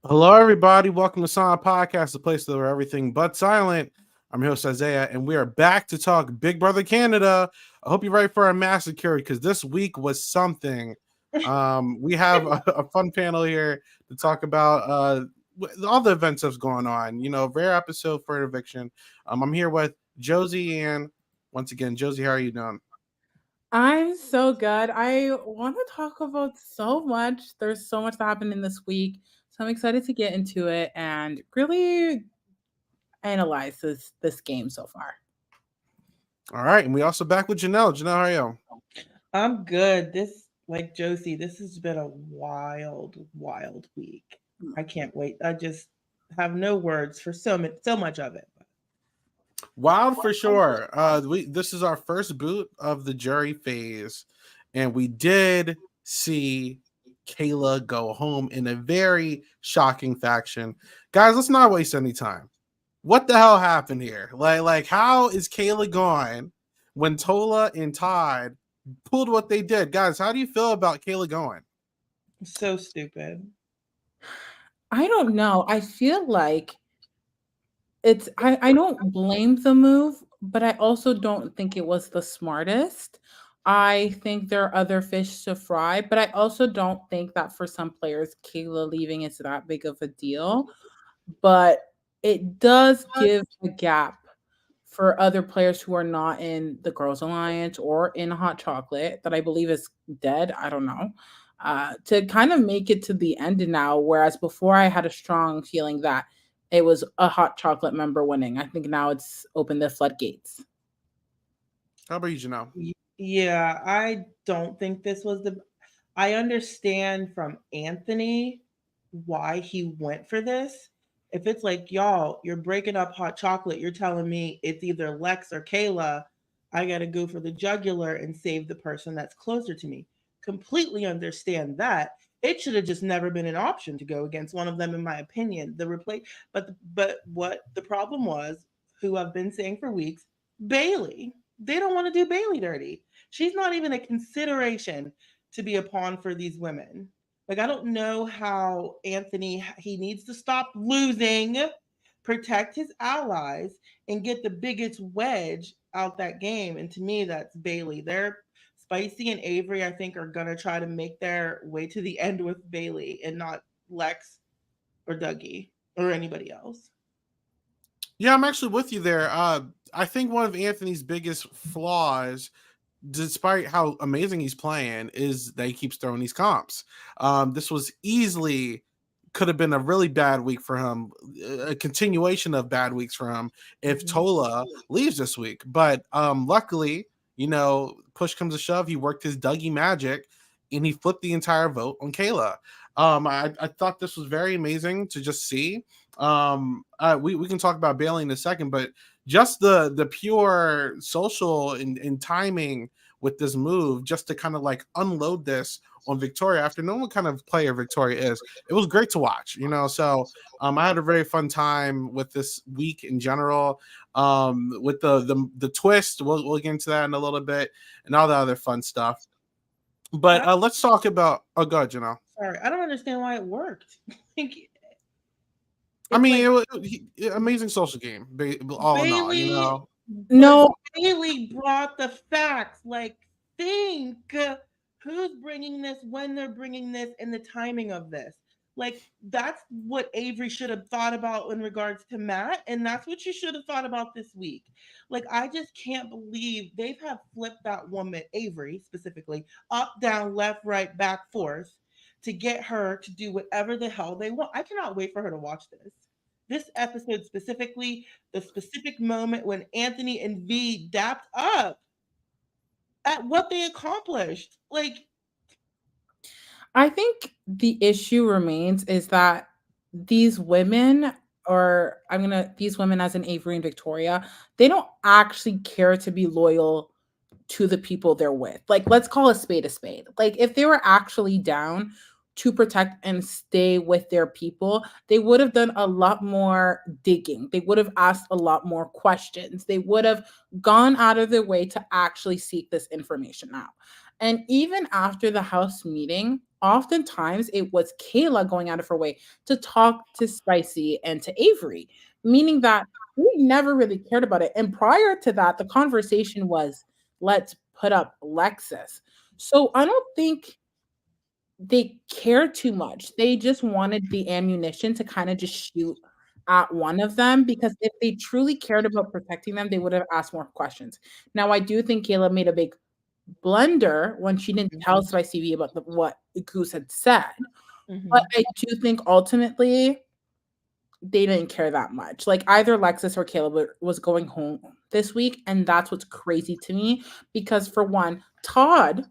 Hello, everybody. Welcome to Silent Podcast, the place where everything but silent. I'm your host, Isaiah, and we are back to talk Big Brother Canada. I hope you're ready for our massacre because this week was something. We have a fun panel here to talk about all the events that's going on. You know, rare episode for an eviction. I'm here with Josie, and once again, Josie, how are you doing? I'm so good. I want to talk about so much. There's so much that happened in this week. So I'm excited to get into it and really analyze this game so far. All right, and we also back with Janelle. Janelle, how are you? I'm good. Like Josie, this has been a wild week. I can't wait. I just have no words for so much of it. Wild for sure. This is our first boot of the jury phase, and we did see Kayla go home in a very shocking faction. Guys, let's not waste any time. What the hell happened here? Like how is Kayla gone when Tola and Todd pulled what they did? Guys, how do you feel about Kayla going? So stupid. I don't know. I feel like I don't blame the move, but I also don't think it was the smartest. I think there are other fish to fry, but I also don't think that for some players, Kayla leaving is that big of a deal. But it does give a gap for other players who are not in the Girls Alliance or in Hot Chocolate that I believe is dead. I don't know. To kind of make it to the end now, whereas before I had a strong feeling that it was a Hot Chocolate member winning. I think now it's opened the floodgates. How about you, Janelle? Yeah, I don't think this was the. I understand from Anthony why he went for this. If it's like, y'all, you're breaking up hot chocolate, you're telling me it's either Lex or Kayla, I got to go for the jugular and save the person that's closer to me. Completely understand that. It should have just never been an option to go against one of them, in my opinion. But what the problem was, who I've been saying for weeks, Bailey. They don't want to do Bailey dirty. She's not even a consideration to be a pawn for these women. Like, I don't know how Anthony, he needs to stop losing, protect his allies, and get the biggest wedge out that game. And to me, that's Bailey. They're Spicy and Avery, I think, are gonna try to make their way to the end with Bailey and not Lex or Dougie or anybody else. Yeah, I'm actually with you there. I think one of Anthony's biggest flaws, despite how amazing he's playing, is that he keeps throwing these comps. This was easily could have been a really bad week for him, a continuation of bad weeks for him if Mhm. Tola leaves this week. But luckily, push comes to shove, he worked his Dougie magic and he flipped the entire vote on Kayla. I thought this was very amazing to just see. We can talk about Bailey in a second, but just the pure social and timing with this move, just to kind of like unload this on Victoria after no one kind of player Victoria is. It was great to watch, So I had a very fun time with this week in general. With the twist, we'll get into that in a little bit, and all the other fun stuff. But I, let's talk about. Oh, God, sorry, I don't understand why it worked. Like, I it's mean, like amazing social game, all in all, Bailey, but No, Bailey brought the facts. Like, think who's bringing this, when they're bringing this, and the timing of this. Like, that's what Avery should have thought about in regards to Matt, and that's what you should have thought about this week. Like, I just can't believe they've have flipped that woman, Avery specifically, up, down, left, right, back, forth, to get her to do whatever the hell they want. I cannot wait for her to watch this episode specifically, the specific moment when Anthony and V dapped up at what they accomplished. Like, I think the issue remains is that these women, or these women as in Avery and Victoria, they don't actually care to be loyal to the people they're with. Like, let's call a spade a spade. Like, if they were actually down to protect and stay with their people, they would have done a lot more digging. They would have asked a lot more questions. They would have gone out of their way to actually seek this information out. And even after the house meeting, oftentimes it was Kayla going out of her way to talk to Spicy and to Avery, meaning that we never really cared about it. And prior to that, the conversation was, let's put up Lexus. So I don't think they care too much. They just wanted the ammunition to kind of just shoot at one of them, because if they truly cared about protecting them, they would have asked more questions. Now, I do think Caleb made a big blunder when she didn't tell Spicy V about what Goose had said. But I do think ultimately they didn't care that much. Like either Lexus or Caleb was going home this week, and that's what's crazy to me, because for one, Todd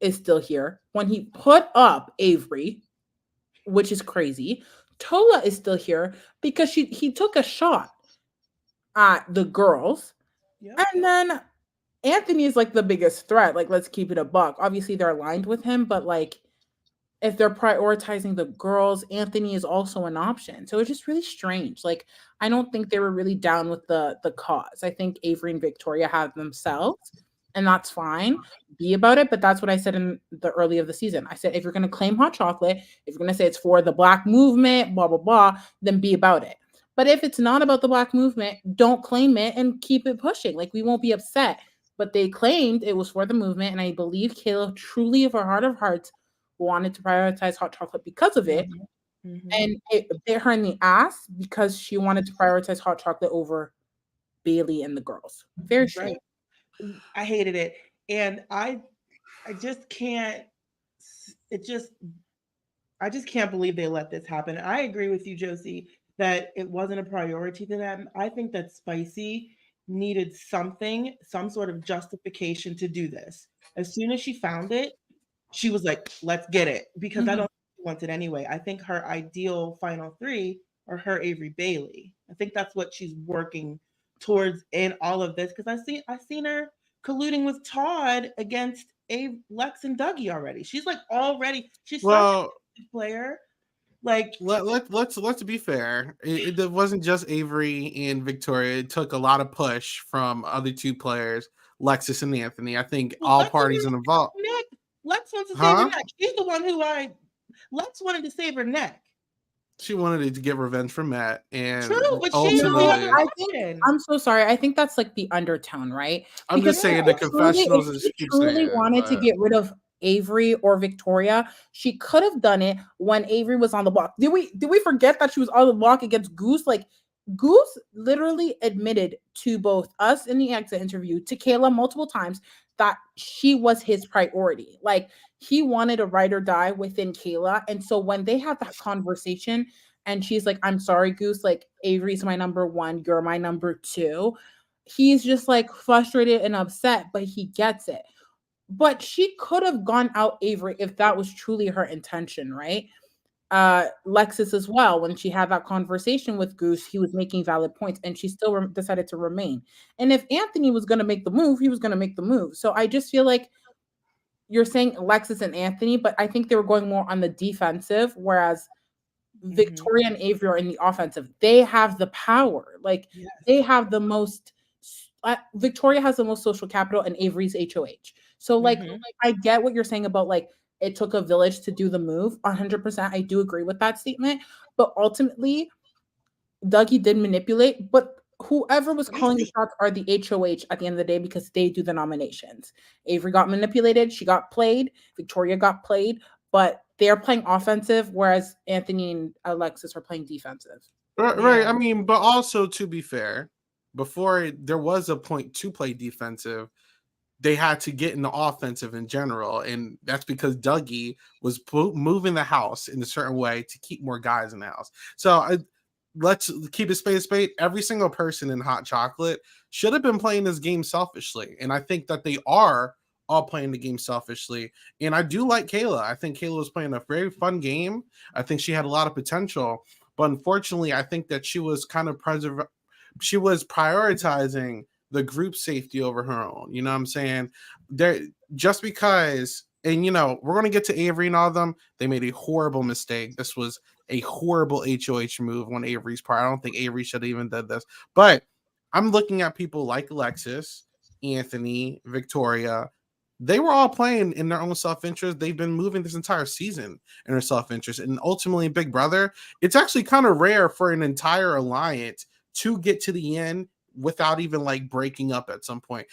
is still here when he put up Avery, which is crazy. Tola is still here because he took a shot at the girls. Yep. And then Anthony is like the biggest threat. Like, let's keep it a buck. Obviously, they're aligned with him, but like, if they're prioritizing the girls, Anthony is also an option. So it's just really strange. Like, I don't think they were really down with the cause. I think Avery and Victoria have themselves, and that's fine. Be about it. But that's what I said in the early of the season. I said, if you're going to claim hot chocolate, if you're going to say it's for the Black movement, blah, blah, blah, then be about it. But if it's not about the Black movement, don't claim it and keep it pushing. Like, we won't be upset. But they claimed it was for the movement. And I believe Kayla truly, of her heart of hearts, wanted to prioritize hot chocolate because of it. And it bit her in the ass because she wanted to prioritize hot chocolate over Bailey and the girls. Very strange. Right. I hated it. And I just can't, I just can't believe they let this happen. I agree with you, Josie, that it wasn't a priority to them. I think that Spicy needed some sort of justification to do this. As soon as she found it, she was like, let's get it, because I don't think she wants it anyway. I think her ideal final three are her, Avery, Bailey. I think that's what she's working towards in all of this, because I've seen her colluding with Todd against Lex and Dougie already. She's like she's such a good player. Like, let's be fair. It wasn't just Avery and Victoria. It took a lot of push from other two players, Lexus and Anthony. I think all parties involved. Lex wants to save her neck. She's the one who Lex wanted to save her neck. She wanted to get revenge from Matt, and true, but I'm so sorry. I think that's like the undertone, right? I'm just saying the confessionals. If she truly wanted to get rid of Avery or Victoria, she could have done it when Avery was on the block. Did we forget that she was on the block against Goose? Like, Goose literally admitted to both us in the exit interview, to Kayla multiple times, that she was his priority. Like, he wanted a ride or die within Kayla. And so when they have that conversation and she's like, I'm sorry, Goose, like, Avery's my number one, you're my number two, he's just like frustrated and upset, but he gets it. But she could have gone out Avery if that was truly her intention, right? Lexus as well, when she had that conversation with Goose, he was making valid points, and she still decided to remain. And if Anthony was going to make the move, he was going to make the move. So I just feel like you're saying Lexus and Anthony, but I think they were going more on the defensive, whereas Victoria and Avery are in the offensive. They have the power. Like, they have the most. Victoria has the most social capital, and Avery's HOH. So like, I get what you're saying about like, it took a village to do the move. 100%. I do agree with that statement. But ultimately, Dougie did manipulate. But whoever was calling the shots are the HOH at the end of the day, because they do the nominations. Avery got manipulated. She got played. Victoria got played. But they're playing offensive, whereas Anthony and Alexis are playing defensive. Right. I mean, but also, to be fair, before there was a point to play defensive, they had to get in the offensive in general, and that's because Dougie was moving the house in a certain way to keep more guys in the house. So let's keep it spade. Every single person in Hot Chocolate should have been playing this game selfishly, and I think that they are all playing the game selfishly. And I do like Kayla. I think Kayla was playing a very fun game. I think she had a lot of potential, but unfortunately, I think that she was kind of she was prioritizing the group safety over her own. You know what I'm saying? Just because, and you know, we're going to get to Avery and all of them. They made a horrible mistake. This was a horrible HOH move on Avery's part. I don't think Avery should have even did this. But I'm looking at people like Alexis, Anthony, Victoria, they were all playing in their own self-interest. They've been moving this entire season in their self-interest. And ultimately, Big Brother, it's actually kind of rare for an entire alliance to get to the end without even like breaking up at some point.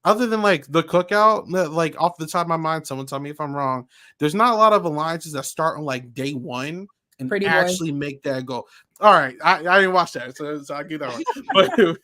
Other than like the cookout, like off the top of my mind, someone tell me if I'm wrong. There's not a lot of alliances that start on like day one and Pretty actually make that goal. All right, I didn't watch that, so I get that one.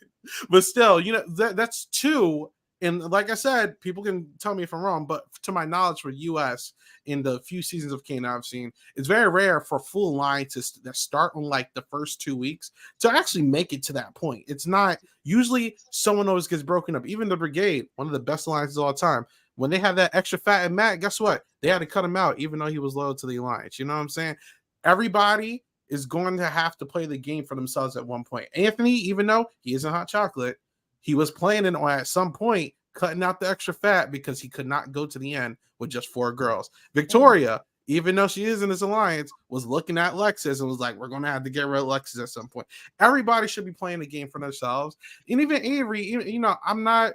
But still, you know, that's two. And like I said, people can tell me if I'm wrong, but to my knowledge, for US in the few seasons of Kane I've seen, it's very rare for full alliances that start on like the first 2 weeks to actually make it to that point. It's not usually someone always gets broken up. Even the Brigade, one of the best alliances of all time, when they have that extra fat and Matt, guess what? They had to cut him out, even though he was loyal to the alliance. You know what I'm saying? Everybody is going to have to play the game for themselves at one point. Anthony, even though he isn't hot chocolate, he was planning on at some point cutting out the extra fat because he could not go to the end with just 4 girls. Victoria, even though she is in this alliance, was looking at Lexus and was like, we're going to have to get rid of Lexus at some point. Everybody should be playing the game for themselves. And even Avery, you know, I'm not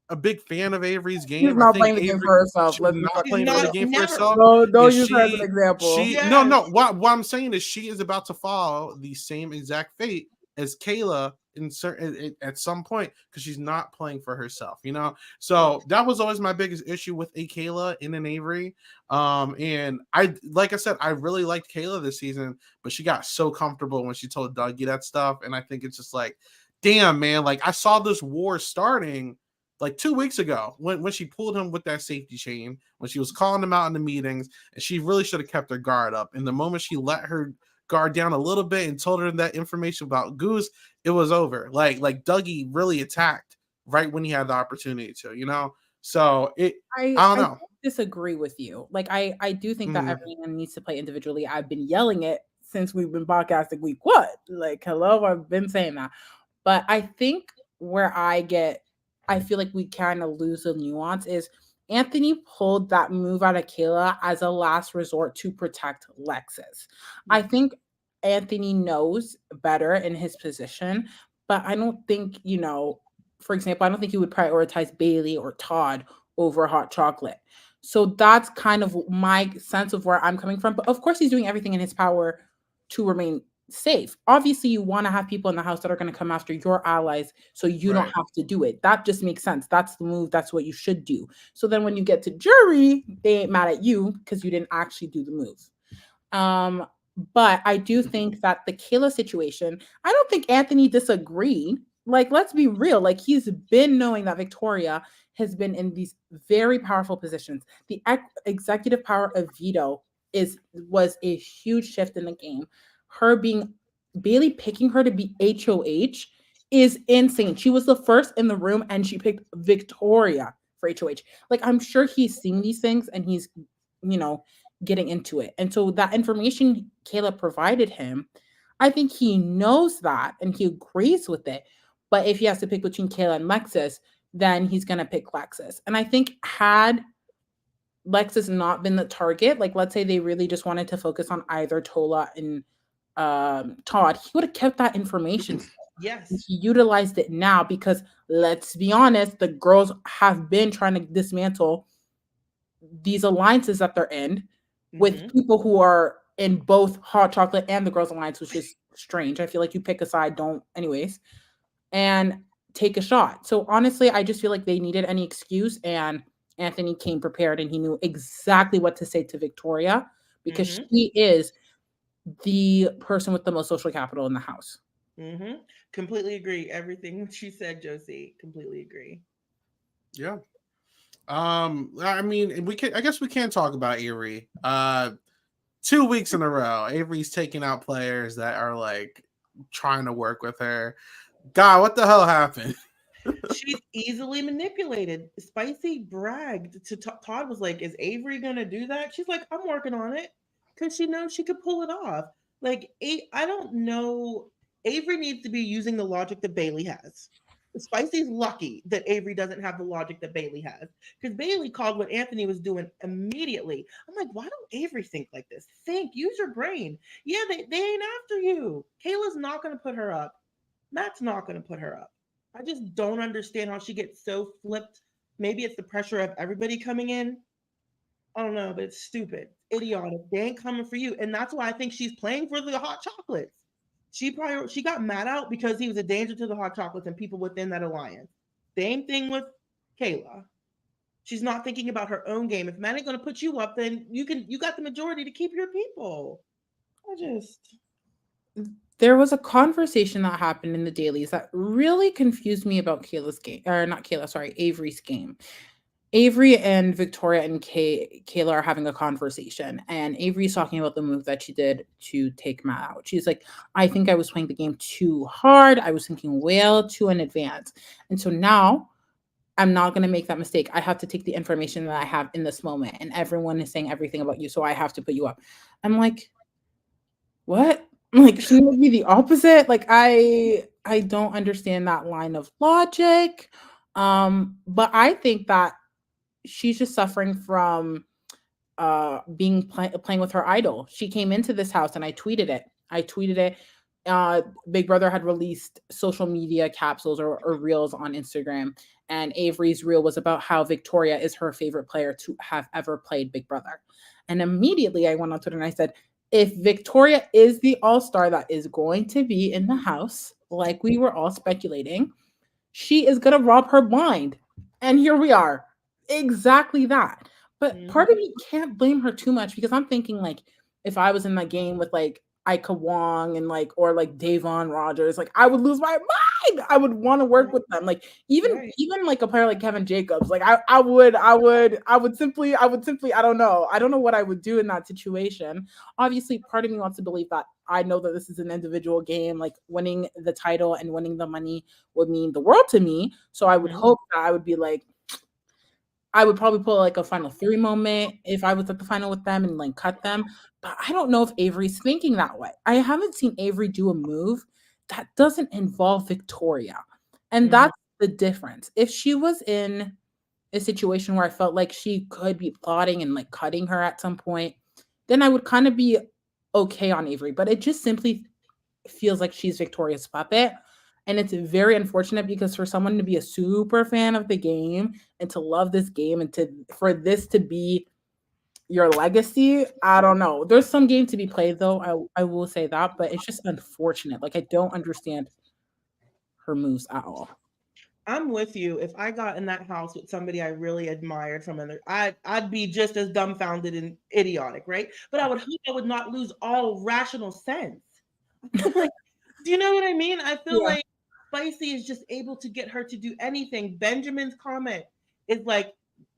a big fan of Avery's game. She's not I think playing the game for herself. she's Let's be not fucking playing for the real. game for Never. herself. Don't Is use her as an example. No. What I'm saying is she is about to follow the same exact fate as Kayla at some point because she's not playing for herself, you know. So that was always my biggest issue with a Kayla and an Avery. And like I said, I really liked Kayla this season, but she got so comfortable when she told Dougie that stuff, and I think it's just like, damn, man. Like I saw this war starting like 2 weeks ago when she pulled him with that safety chain, when she was calling him out in the meetings, and she really should have kept her guard up. And the moment she let her guard down a little bit and told her that information about Goose, it was over. Like Dougie really attacked right when he had the opportunity to, you know. So I don't know. Disagree with you. Like I do think that everyone needs to play individually. I've been yelling it since we've been podcasting week what? Like, hello, I've been saying that. But I think where I feel like we kind of lose the nuance is Anthony pulled that move out of Kayla as a last resort to protect Lexus. I think Anthony knows better in his position, but I don't think, you know, for example, I don't think he would prioritize Bailey or Todd over hot chocolate. So that's kind of my sense of where I'm coming from. But of course, he's doing everything in his power to remain safe. Obviously, you want to have people in the house that are going to come after your allies so you don't have to do it. That just makes sense. That's the move. That's what you should do. So then when you get to jury, they ain't mad at you because you didn't actually do the move. But I do think that the Kayla situation, I don't think Anthony disagreed. Like, let's be real. Like, he's been knowing that Victoria has been in these very powerful positions. The executive power of veto was a huge shift in the game. Bailey picking her to be HOH is insane. She was the first in the room and she picked Victoria for HOH. Like, I'm sure he's seeing these things and he's, you know, getting into it. And so that information Kayla provided him, I think he knows that and he agrees with it. But if he has to pick between Kayla and Lexus, then he's going to pick Lexus. And I think had Lexus not been the target, like let's say they really just wanted to focus on either Tola and Todd, he would have kept that information. Yes. He utilized it now because let's be honest, the girls have been trying to dismantle these alliances that they're in with people who are in both hot chocolate and the girls alliance, which is strange. I feel like you pick a side, anyways, and take a shot. So honestly, I just feel like they needed any excuse, and Anthony came prepared and he knew exactly what to say to Victoria because she is the person with the most social capital in the house. Completely agree. Everything she said, Josie, completely agree. Yeah. I mean, I guess we can't talk about Avery. 2 weeks in a row, Avery's taking out players that are like trying to work with her. God, what the hell happened? She's easily manipulated. Spicy bragged to Todd, was like, is Avery gonna do that? She's like, I'm working on it because she knows she could pull it off. Like, I don't know. Avery needs to be using the logic that Bailey has. Spicy's lucky that Avery doesn't have the logic that Bailey has, because Bailey called what Anthony was doing immediately. I'm like, why don't Avery think like this? Use your brain. Yeah, they ain't after you. Kayla's not going to put her up. Matt's not going to put her up. I just don't understand how she gets so flipped maybe it's the pressure of everybody coming in. I don't know, but it's stupid, idiotic. They ain't coming for you, and that's why I think she's playing for the hot chocolates. She got mad out because he was a danger to the hot chocolates and people within that alliance. Same thing with Kayla. She's not thinking about her own game. If man ain't gonna put you up, then you got the majority to keep your people. There was a conversation that happened in the dailies that really confused me about Kayla's game, or not Kayla, sorry, Avery's game. Avery and Victoria and Kayla are having a conversation, and Avery's talking about the move that she did to take Matt out. She's like, I think I was playing the game too hard. I was thinking well too in advance. And so now I'm not going to make that mistake. I have to take the information that I have in this moment, and everyone is saying everything about you, so I have to put you up. I'm like, what? Like, shouldn't it be the opposite? Like, I don't understand that line of logic. But I think that she's just suffering from playing with her idol. She came into this house and I tweeted it. Big Brother had released social media capsules or reels on Instagram, and Avery's reel was about how Victoria is her favorite player to have ever played Big Brother. And immediately I went on Twitter and I said, if Victoria is the all-star that is going to be in the house, like we were all speculating, she is going to rob her blind. And here we are. Exactly that. But part of me can't blame her too much, because I'm thinking, like, if I was in that game with like Ika Wong and like, or like Davon Rogers, like I would lose my mind. I would want to work with them. Like even like a player like Kevin Jacobs, like I would simply, I don't know what I would do in that situation. Obviously, part of me wants to believe that I know that this is an individual game. Like winning the title and winning the money would mean the world to me. So I would hope that I would be like, I would probably put like a final 3 moment if I was at the final with them and like cut them. But I don't know if Avery's thinking that way. I haven't seen Avery do a move that doesn't involve Victoria. And that's the difference. If she was in a situation where I felt like she could be plotting and like cutting her at some point, then I would kind of be okay on Avery. But it just simply feels like she's Victoria's puppet. And it's very unfortunate, because for someone to be a super fan of the game and to love this game and for this to be your legacy, I don't know. There's some game to be played, though. I will say that, but it's just unfortunate. Like, I don't understand her moves at all. I'm with you. If I got in that house with somebody I really admired from another, I'd be just as dumbfounded and idiotic, right? But I would hope I would not lose all rational sense. Like, do you know what I mean? I feel like Spicy is just able to get her to do anything. Benjamin's comment is like,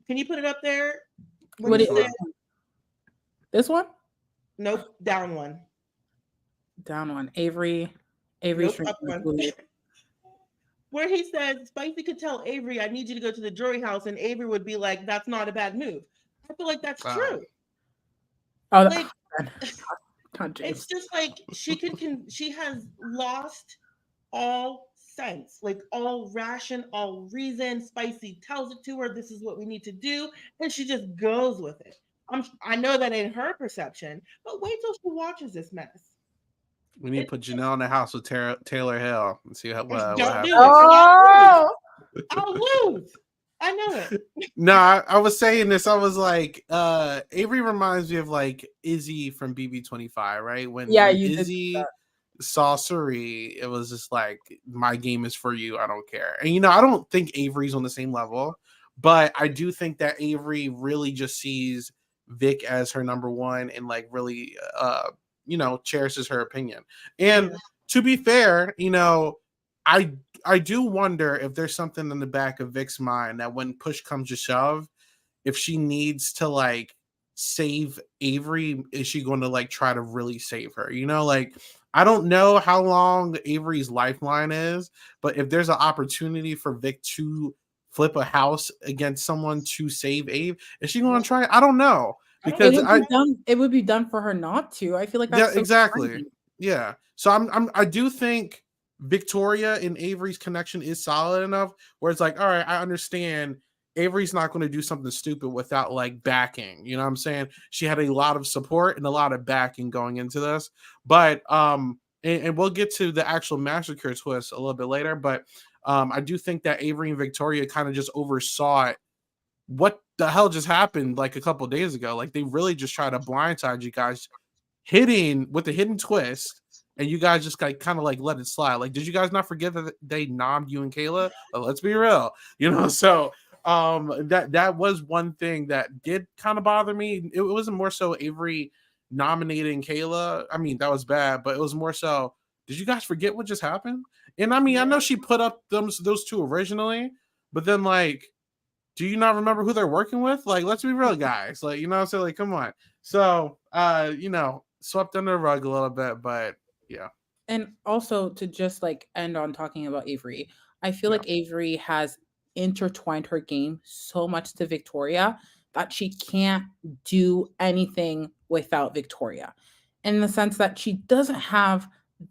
can you put it up there? What is it? This one? Nope, down one. Down one. Avery. Nope, up one. Where he says Spicy could tell Avery, I need you to go to the jury house, and Avery would be like, that's not a bad move. I feel like that's true. Oh, like, it's just like she has lost all sense, like all ration, all reason. Spicy tells it to her, this is what we need to do, and she just goes with it. I know that ain't her perception, but wait till she watches this mess. We need to put Janelle in the house with Taylor Hill and see what happens. I'll lose. I know it. No, I was saying this. I was like, Avery reminds me of like Izzy from BB25, right? When Izzy saw Suri, it was just like, my game is for you. I don't care. And, I don't think Avery's on the same level, but I do think that Avery really just sees Vic as her number one and like really, cherishes her opinion. And to be fair, I do wonder if there's something in the back of Vic's mind that when push comes to shove, if she needs to like save Avery, is she going to like try to really save her? Like, I don't know how long Avery's lifeline is, but if there's an opportunity for Vic to flip a house against someone to save Ave, is she going to try? I don't know, because it would be done for her not to. I feel like that's exactly. Crazy. Yeah. So I do think Victoria and Avery's connection is solid enough where it's like, all right, I understand Avery's not going to do something stupid without like backing. You know what I'm saying? She had a lot of support and a lot of backing going into this. But and we'll get to the actual massacre twist a little bit later. But I do think that Avery and Victoria kind of just oversaw it what the hell just happened like a couple days ago? Like they really just try to blindside you guys, hitting with the hidden twist, and you guys just like kind of like let it slide. Like, did you guys not forget that they nommed you and Kayla? Let's be real, so that was one thing that did kind of bother me. It wasn't more so Avery nominating Kayla. I mean, that was bad, but it was more so, did you guys forget what just happened? And I mean, I know she put up those two originally, but then like, do you not remember who they're working with? Like, let's be real, guys. Like, so like, come on. So, swept under the rug a little bit, but yeah. And also to just like end on talking about Avery, I feel like Avery has intertwined her game so much to Victoria that she can't do anything without Victoria, in the sense that she doesn't have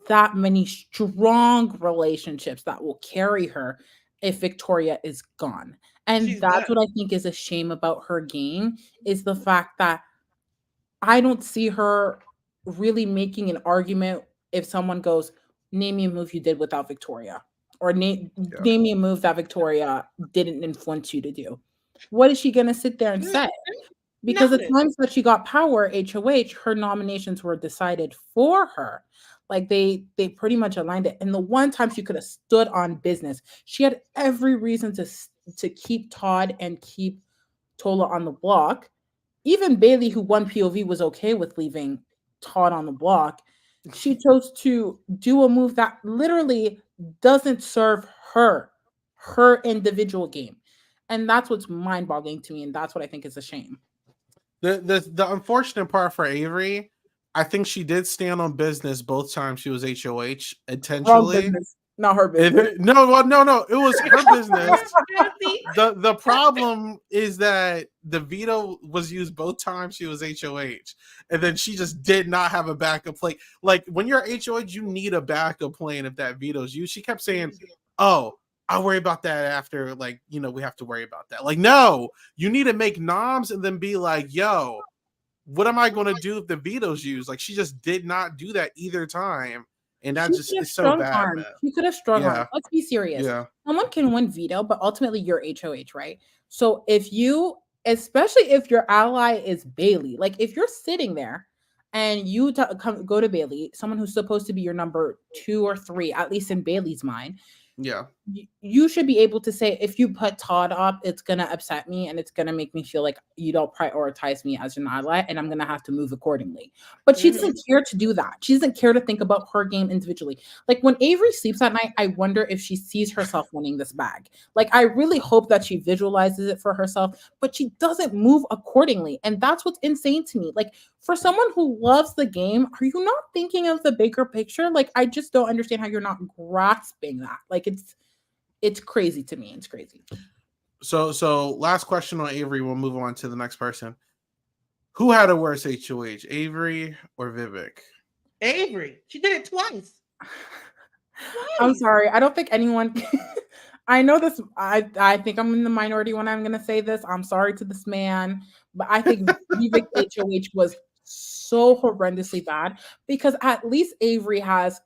that many strong relationships that will carry her if Victoria is gone. And She's that's done. what I think is a shame about her game, is the fact that I don't see her really making an argument if someone goes, name me a move you did without Victoria, or name me a move that Victoria didn't influence you to do. What is she going to sit there and say? Because the times that she got power, HOH, her nominations were decided for her. Like they pretty much aligned it. And the one time she could have stood on business, she had every reason to keep Todd and keep Tola on the block. Even Bailey, who won POV, was okay with leaving Todd on the block. She chose to do a move that literally doesn't serve her individual game. And that's what's mind-boggling to me, and that's what I think is a shame. The unfortunate part for Avery, I think she did stand on business both times she was HOH intentionally. Not her business. No, it was her business. The problem is that the veto was used both times she was HOH, and then she just did not have a backup play. Like when you're HOH, you need a backup plan if that veto's used. She kept saying, "Oh, I'll worry about that after, like, we have to worry about that." Like, no, you need to make noms and then be like, yo, what am I going to do if the veto's used? Like, she just did not do that either time. And that just is so bad, man. She could have strung arm. Let's be serious. Yeah. Someone can win veto, but ultimately you're HOH, right? So if you, especially if your ally is Bailey, like if you're sitting there and you go to Bailey, someone who's supposed to be your number 2 or 3, at least in Bailey's mind, you should be able to say, if you put Todd up, it's going to upset me and it's going to make me feel like you don't prioritize me as an ally, and I'm going to have to move accordingly. But she doesn't care to do that. She doesn't care to think about her game individually. Like when Avery sleeps at night, I wonder if she sees herself winning this bag. Like I really hope that she visualizes it for herself, but she doesn't move accordingly. And that's what's insane to me. Like for someone who loves the game, are you not thinking of the bigger picture? Like I just don't understand how you're not grasping that. Like it's crazy to me. It's crazy. So last question on Avery. We'll move on to the next person. Who had a worse HOH, Avery or Vivek? Avery. She did it twice. I'm sorry. I don't think anyone. I know this. I think I'm in the minority when I'm going to say this. I'm sorry to this man, but I think Vivek HOH was so horrendously bad, because at least Avery has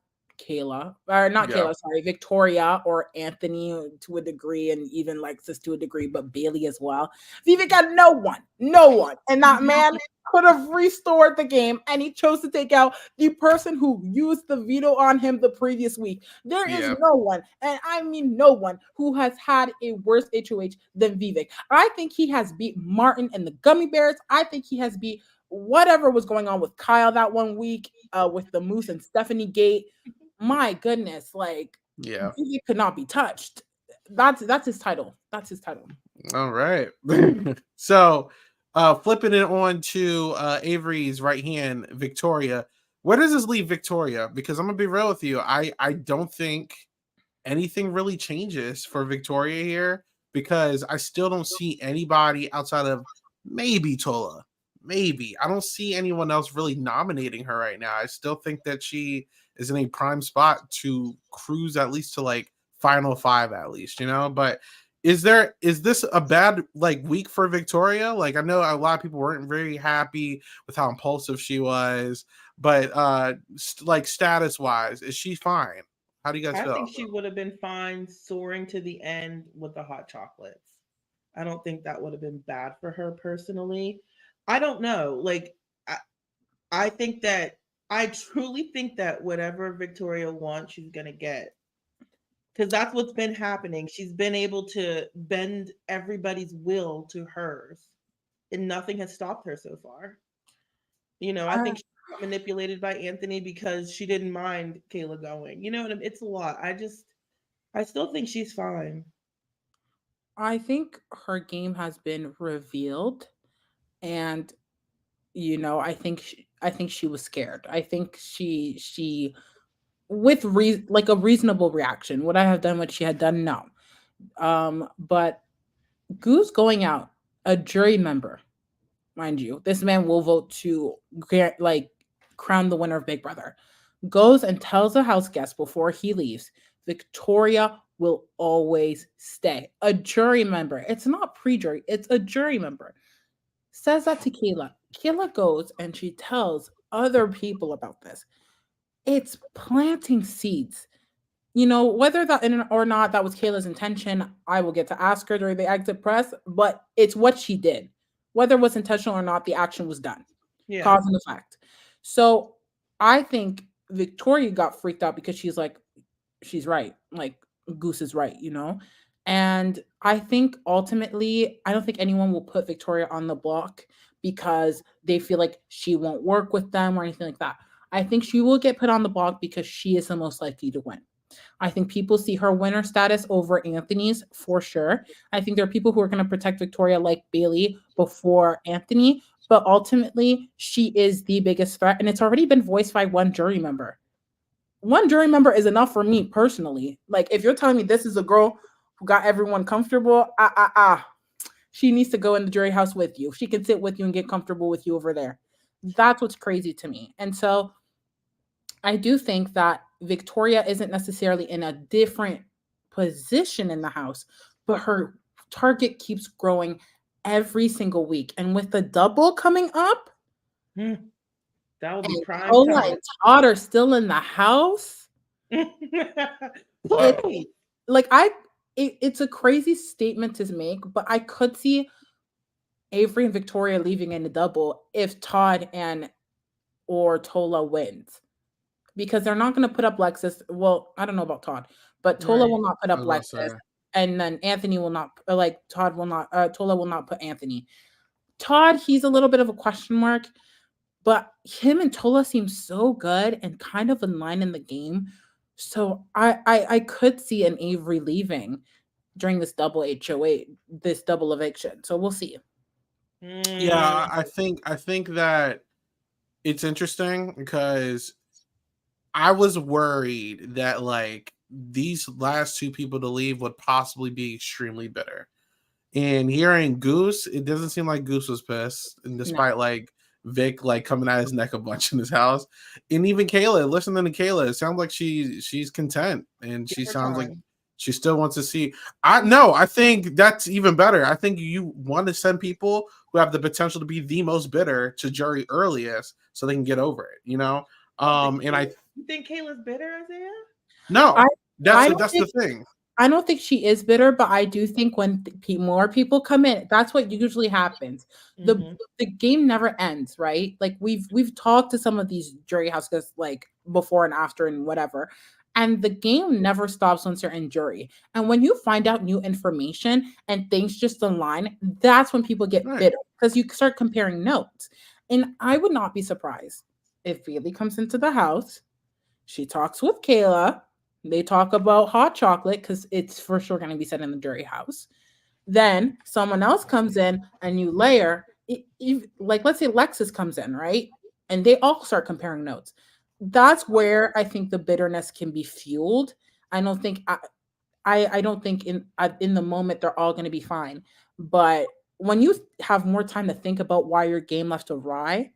Kayla, or not Kayla, sorry, Victoria or Anthony to a degree, and even Lexus to a degree, but Bailey as well. Vivek got no one, and that man could have restored the game, and he chose to take out the person who used the veto on him the previous week. There is no one, and I mean no one, who has had a worse HOH than Vivek. I think he has beat Martin and the Gummy Bears. I think he has beat whatever was going on with Kyle that one week, with the Moose and Stephanie Gate. My goodness, like, he could not be touched. That's his title. That's his title. All right. So, flipping it on to Avery's right hand, Victoria. Where does this leave Victoria? Because I'm gonna be real with you. I don't think anything really changes for Victoria here, because I still don't see anybody outside of maybe Tola. Maybe. I don't see anyone else really nominating her right now. I still think that she is in a prime spot to cruise at least to like final 5 at least, but is this a bad week for Victoria? Like I know a lot of people weren't very happy with how impulsive she was, but status wise, is she fine? How do you guys feel? I think she would have been fine soaring to the end with the hot chocolates. I don't think that would have been bad for her personally. I don't know. Like, I think that I truly think that whatever Victoria wants, she's gonna get. Because that's what's been happening. She's been able to bend everybody's will to hers, and nothing has stopped her so far. I I, think she got manipulated by Anthony because she didn't mind Kayla going. You know what I mean? It's a lot. I still think she's fine. I think her game has been revealed, and I think she was scared. I think she with like a reasonable reaction. Would I have done what she had done? No. But Goose going out, a jury member, mind you, this man will vote to like crown the winner of Big Brother. Goes and tells a house guest before he leaves, Victoria will always stay. A jury member. It's not pre-jury. It's a jury member. Says that to Kayla. Kayla goes and she tells other people about this. It's planting seeds. Whether that or not that was Kayla's intention, I will get to ask her during the exit press, but it's what she did. Whether it was intentional or not, the action was done. Yeah. Cause and effect. So I think Victoria got freaked out because she's like, she's right. Like, Goose is right, And I think ultimately, I don't think anyone will put Victoria on the block because they feel like she won't work with them or anything like that. I think she will get put on the block because she is the most likely to win. I think people see her winner status over Anthony's for sure. I think there are people who are going to protect Victoria like Bailey before Anthony, but ultimately she is the biggest threat, and it's already been voiced by one jury member. One jury member is enough for me personally. Like, if you're telling me this is a girl who got everyone comfortable, she needs to go in the jury house with you. She can sit with you and get comfortable with you over there. That's what's crazy to me. And so I do think that Victoria isn't necessarily in a different position in the house, but her target keeps growing every single week. And with the double coming up, that will be and prime Tola time. and Todd are still in the house. It's a crazy statement to make, but I could see Avery and Victoria leaving in a double if Todd or Tola wins. Because they're not going to put up Lexus. Well, I don't know about Todd, but Tola will not put up Lexus. And then Anthony will not, Todd will not, Tola will not put Anthony. Todd, he's a little bit of a question mark, but him and Tola seem so good and kind of in line in the game. So I could see an Avery leaving during this double HOA, this double eviction. So we'll see. Yeah, I think that it's interesting because I was worried that like these last two people to leave would possibly be extremely bitter. And hearing Goose, it doesn't seem like Goose was pissed, and despite like Vic like coming at his neck a bunch in his house, and even Kayla, listening to Kayla, it sounds like she's content, and she sounds like she still wants to see. I think that's even better. I think you want to send people who have the potential to be the most bitter to jury earliest, so they can get over it. And you think Kayla's bitter, Isaiah? No, that's the thing. I don't think she is bitter, but I do think when more people come in, that's what usually happens. The game never ends, right? Like we've talked to some of these jury house guests like before and after and whatever, and the game never stops once you're in jury. And when you find out new information and things just align, that's when people get bitter because you start comparing notes. And I would not be surprised if Bailey comes into the house, she talks with Kayla. They talk about hot chocolate because it's for sure going to be said in the jury house. Then someone else comes in, a new layer. Like, let's say Lexus comes in, right? And they all start comparing notes. That's where I think the bitterness can be fueled. I don't think in the moment they're all going to be fine. But when you have more time to think about why your game left awry,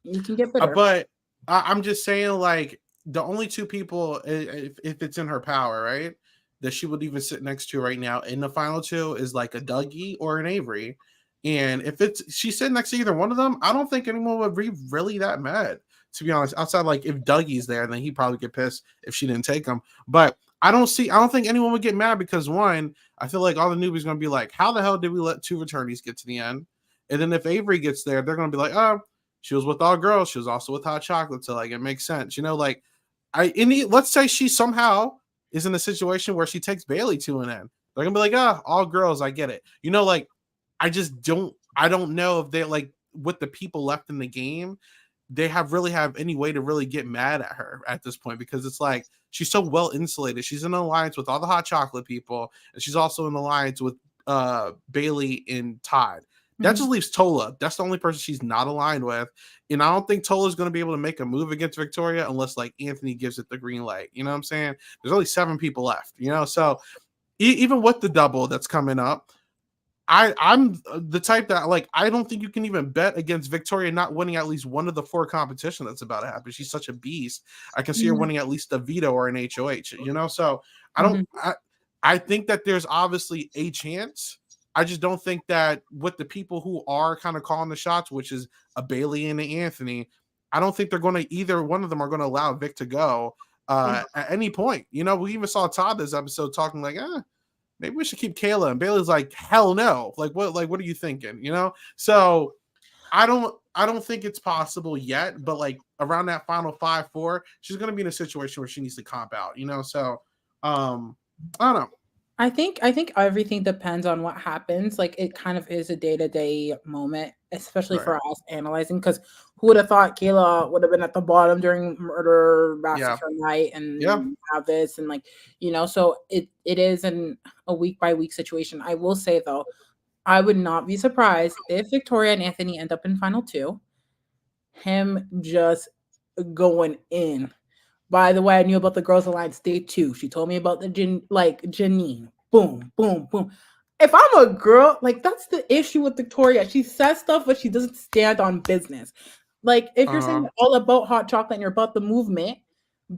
you can get bitter. But I'm just saying, like, the only two people, if it's in her power, right, that she would even sit next to right now in the final two is like a Dougie or an Avery. And if she's sitting next to either one of them, I don't think anyone would be really that mad, to be honest. Outside, like, if Dougie's there, then he'd probably get pissed if she didn't take him. But I don't think anyone would get mad because one, I feel like all the newbies gonna be like, how the hell did we let two returnees get to the end? And then if Avery gets there, they're gonna be like, oh, she was with all girls, she was also with Hot Chocolate, so like it makes sense, like let's say she somehow is in a situation where she takes Bailey to an end. They're gonna be like, all girls, I get it. Like I don't know if they like with the people left in the game, they really have any way to really get mad at her at this point because it's like she's so well insulated. She's in an alliance with all the Hot Chocolate people, and she's also in an alliance with Bailey and Todd. That just leaves Tola. That's the only person she's not aligned with. And I don't think Tola's going to be able to make a move against Victoria unless like Anthony gives it the green light. You know what I'm saying? There's only 7 people left, so even with the double that's coming up, I'm the type that like I don't think you can even bet against Victoria not winning at least one of the 4 competition that's about to happen. She's such a beast. I can see her winning at least a veto or an HOH, So I don't I think that there's obviously a chance. I just don't think that with the people who are kind of calling the shots, which is a Bailey and an Anthony, I don't think they're going to either one of them are going to allow Vic to go at any point. We even saw Todd this episode talking like, maybe we should keep Kayla. And Bailey's like, hell no. Like what are you thinking? So I don't think it's possible yet, but like around that final 5-4, she's going to be in a situation where she needs to comp out, So I don't know. I think everything depends on what happens. Like it kind of is a day-to-day moment, especially for us analyzing, because who would have thought Kayla would have been at the bottom during murder massacre night and have this and like, so it is a week-by-week situation. I will say though, I would not be surprised if Victoria and Anthony end up in final 2. Him just going in. By the way, I knew about the Girls Alliance day 2. She told me about the Janine. Boom, boom, boom. If I'm a girl, like that's the issue with Victoria. She says stuff, but she doesn't stand on business. Like if you're saying all about Hot Chocolate and you're about the movement,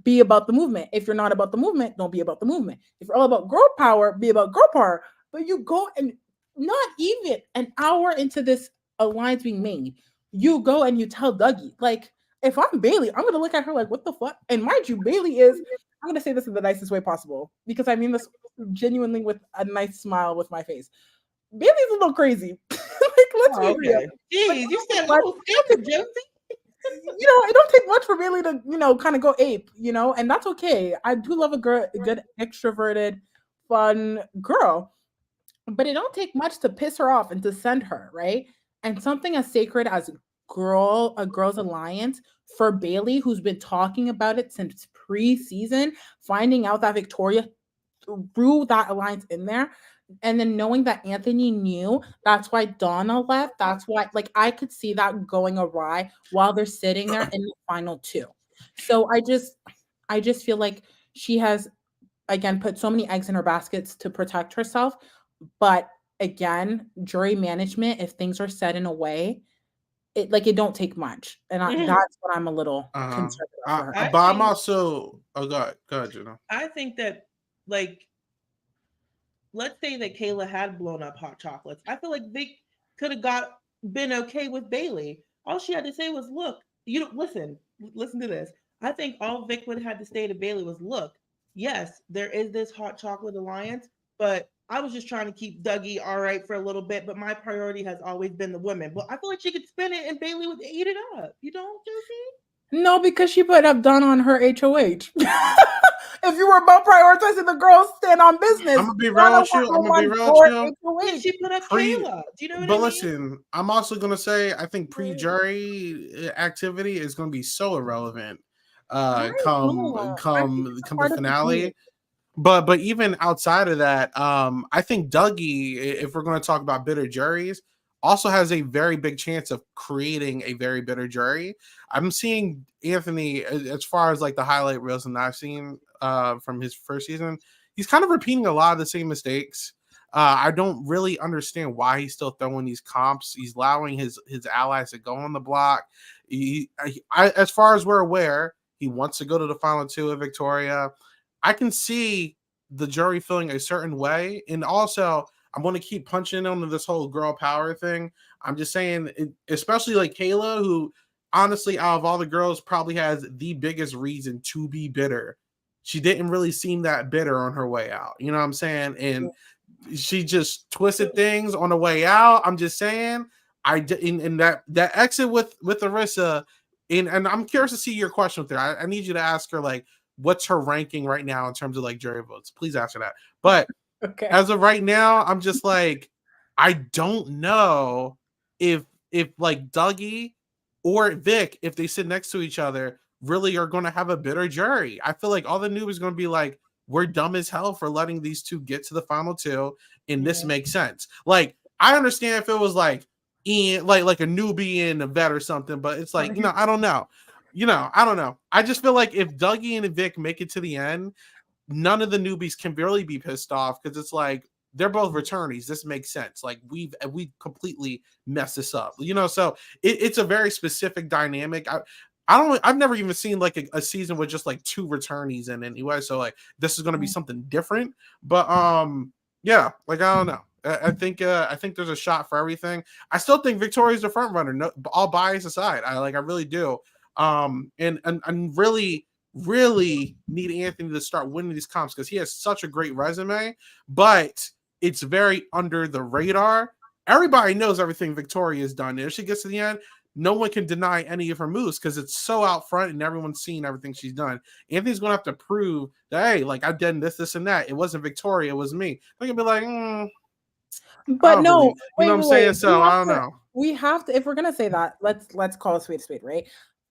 be about the movement. If you're not about the movement, don't be about the movement. If you're all about girl power, be about girl power. But you go and not even an hour into this alliance being made, you go and you tell Dougie, like, if I'm Bailey, I'm gonna look at her like, what the fuck? And mind you, Bailey is, I'm gonna say this in the nicest way possible because I mean this genuinely with a nice smile with my face. Bailey's a little crazy. Like, let's be real. Jeez, you said little Josie. It don't take much for Bailey to, kind of go ape, and that's okay. I do love a good extroverted, fun girl, but it don't take much to piss her off and to send her, right? And something as sacred as a Girls Alliance for Bailey, who's been talking about it since pre-season, finding out that Victoria threw that alliance in there, and then knowing that Anthony knew, that's why Donna left. That's why, like, I could see that going awry while they're sitting there in the final 2. So I just feel like she has, again, put so many eggs in her baskets to protect herself. But again, jury management, if things are said in a way, it don't take much, and that's what I'm a little concerned about. But I'm also go ahead, I think that like, let's say that Kayla had blown up Hot Chocolates. I feel like Vic could have been okay with Bailey. All she had to say was, "Look, listen to this." I think all Vic would have had to say to Bailey was, "Look, yes, there is this Hot Chocolate Alliance, but I was just trying to keep Dougie all right for a little bit, but my priority has always been the women." But I feel like she could spin it and Bailey would eat it up. You don't, Josie? No, because she put up Donna on her HOH. If you were about prioritizing the girls, stand on business. I'm gonna be real with you. She put up Kayla. Do you know what I mean? But listen, I'm also gonna say I think pre-jury activity is gonna be so irrelevant. Come the finale. But even outside of that, I think Dougie, if we're going to talk about bitter juries, also has a very big chance of creating a very bitter jury. I'm seeing Anthony, as far as like the highlight reels that I've seen from his first season, he's kind of repeating a lot of the same mistakes. I don't really understand why he's still throwing these comps. He's allowing his allies to go on the block. As far as we're aware, he wants to go to the final 2 of Victoria. I can see the jury feeling a certain way. And also, I'm going to keep punching on this whole girl power thing. I'm just saying, especially like Kayla, who honestly, out of all the girls, probably has the biggest reason to be bitter. she didn't really seem that bitter on her way out. You know what I'm saying? And she just twisted things on the way out. I'm just saying, in that exit with Arissa, and I'm curious to see your question with her. I need you to ask her like, what's her ranking right now in terms of like jury votes? Please ask her that. But as of right now, I'm just like, I don't know if like Dougie or Vic, if they sit next to each other, really are going to have a bitter jury. I feel like all the news is going to be like, we're dumb as hell for letting these two get to the final two, and this makes sense. Like, I understand if it was like Ian, like a newbie and a vet or something, but it's like, I don't know. I don't know. I just feel like if Dougie and Vic make it to the end, none of the newbies can really be pissed off because it's like they're both returnees. This makes sense. Like we completely messed this up. So it's a very specific dynamic. I've never even seen like a season with just like two returnees in anyway. So like this is going to be something different. But yeah, like I don't know. I think there's a shot for everything. I still think Victoria's the front runner. No, all bias aside, I really do. And really need Anthony to start winning these comps because he has such a great resume, but it's very under the radar. Everybody knows everything Victoria has done. If she gets to the end, no one can deny any of her moves because it's so out front and everyone's seen everything she's done. Anthony's going to have to prove that, hey, like I've done this, and that. It wasn't Victoria, it was me. They're going to be like, but no, what I'm saying? So I don't know. We have to, if we're going to say that, let's call a spade, right?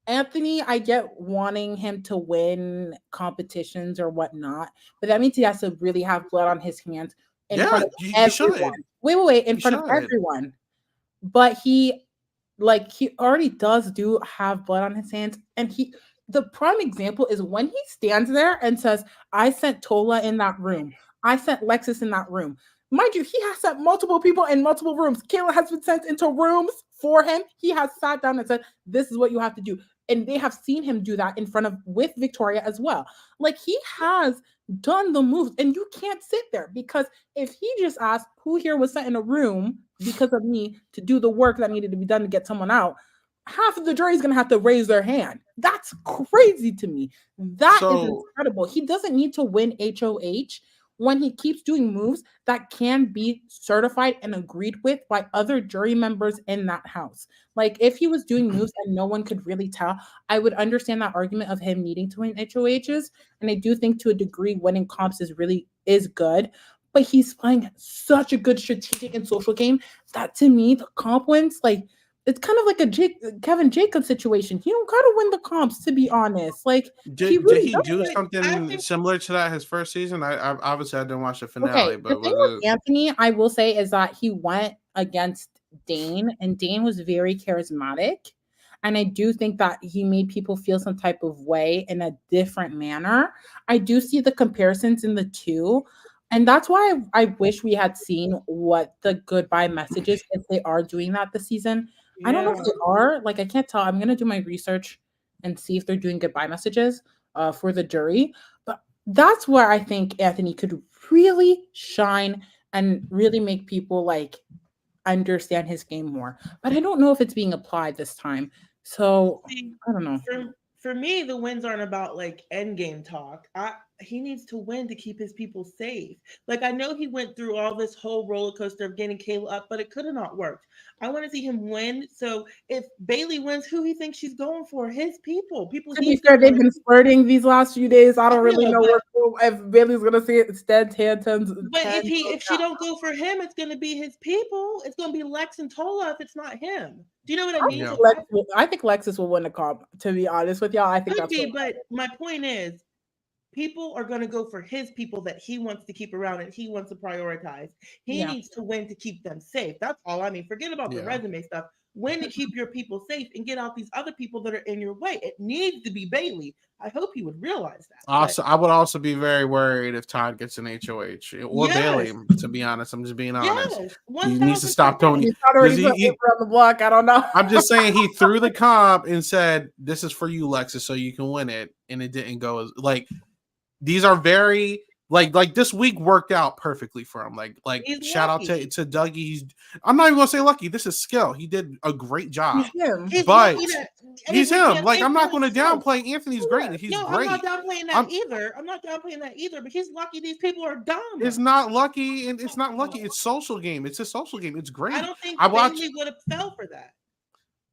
Anthony, I get wanting him to win competitions or whatnot, but that means he has to really have blood on his hands in front of everyone. Wait, in front of everyone. But he already does have blood on his hands, and the prime example is when he stands there and says, I sent Tola in that room. I sent Lexus in that room. Mind you, he has sent multiple people in multiple rooms. Kayla has been sent into rooms for him. He has sat down and said, this is what you have to do. And they have seen him do that with Victoria as well. Like, he has done the moves, and you can't sit there, because if he just asked who here was sent in a room because of me to do the work that needed to be done to get someone out, half of the jury is going to have to raise their hand. That's crazy to me. That is incredible. He doesn't need to win HOH when he keeps doing moves that can be certified and agreed with by other jury members in that house. Like, if he was doing moves and no one could really tell, I would understand that argument of him needing to win HOHs. And I do think to a degree winning comps is good, but he's playing such a good strategic and social game that, to me, the comp wins, like, it's kind of like a Kevin Jacobs situation. You don't gotta win the comps, to be honest. Like, did he do something similar to that his first season? I obviously I didn't watch the finale. Okay, but the thing with Anthony, I will say, is that he went against Dane, and Dane was very charismatic. And I do think that he made people feel some type of way in a different manner. I do see the comparisons in the two. And that's why I wish we had seen what the goodbye message is, if they are doing that this season. Yeah. I don't know if they are. Like, I can't tell. I'm going to do my research and see if they're doing goodbye messages for the jury. But that's where I think Anthony could really shine and really make people, like, understand his game more. But I don't know if it's being applied this time. So, I don't know. For me, the wins aren't about, like, end game talk. He needs to win to keep his people safe. Like, I know he went through all this whole roller coaster of getting Kayla up, but it could have not worked. I want to see him win. So if Bailey wins, who he thinks she's going for? His people. People. To be fair, they've been flirting these last few days. I don't really know if Bailey's gonna say it. Instead, Tanton's. But if she don't go for him, it's gonna be his people. It's gonna be Lex and Tola if it's not him. Do you know what I mean? I think Lexus will win the comp. To be honest with y'all, I think could be. But my point is, people are going to go for his people that he wants to keep around and he wants to prioritize. He needs to win to keep them safe. That's all I mean. Forget about the resume stuff. Win to keep your people safe and get out these other people that are in your way. It needs to be Bailey. I hope he would realize that. Also, I would also be very worried if Todd gets an HOH or Bailey. To be honest, I'm just being honest. He needs to stop throwing. He's already on the block. I don't know. I'm just saying he threw the comp and said, "This is for you, Lexus, so you can win it," and it didn't go as like. These are very Like this week worked out perfectly for him. Like He's shout out lucky. to Dougie. I'm not even gonna say lucky. This is skill. He did a great job. He's him. He's But lucky that he's Avery him. can't Like say I'm for not going to himself. downplay Anthony's great. Yeah. He's Yo, great. I'm not downplaying that I'm- either. I'm not downplaying that either. But he's lucky these people are dumb. It's not lucky, and it's not lucky. It's social game. It's a social game. It's great. I don't think I watched. Bailey would have fell for that.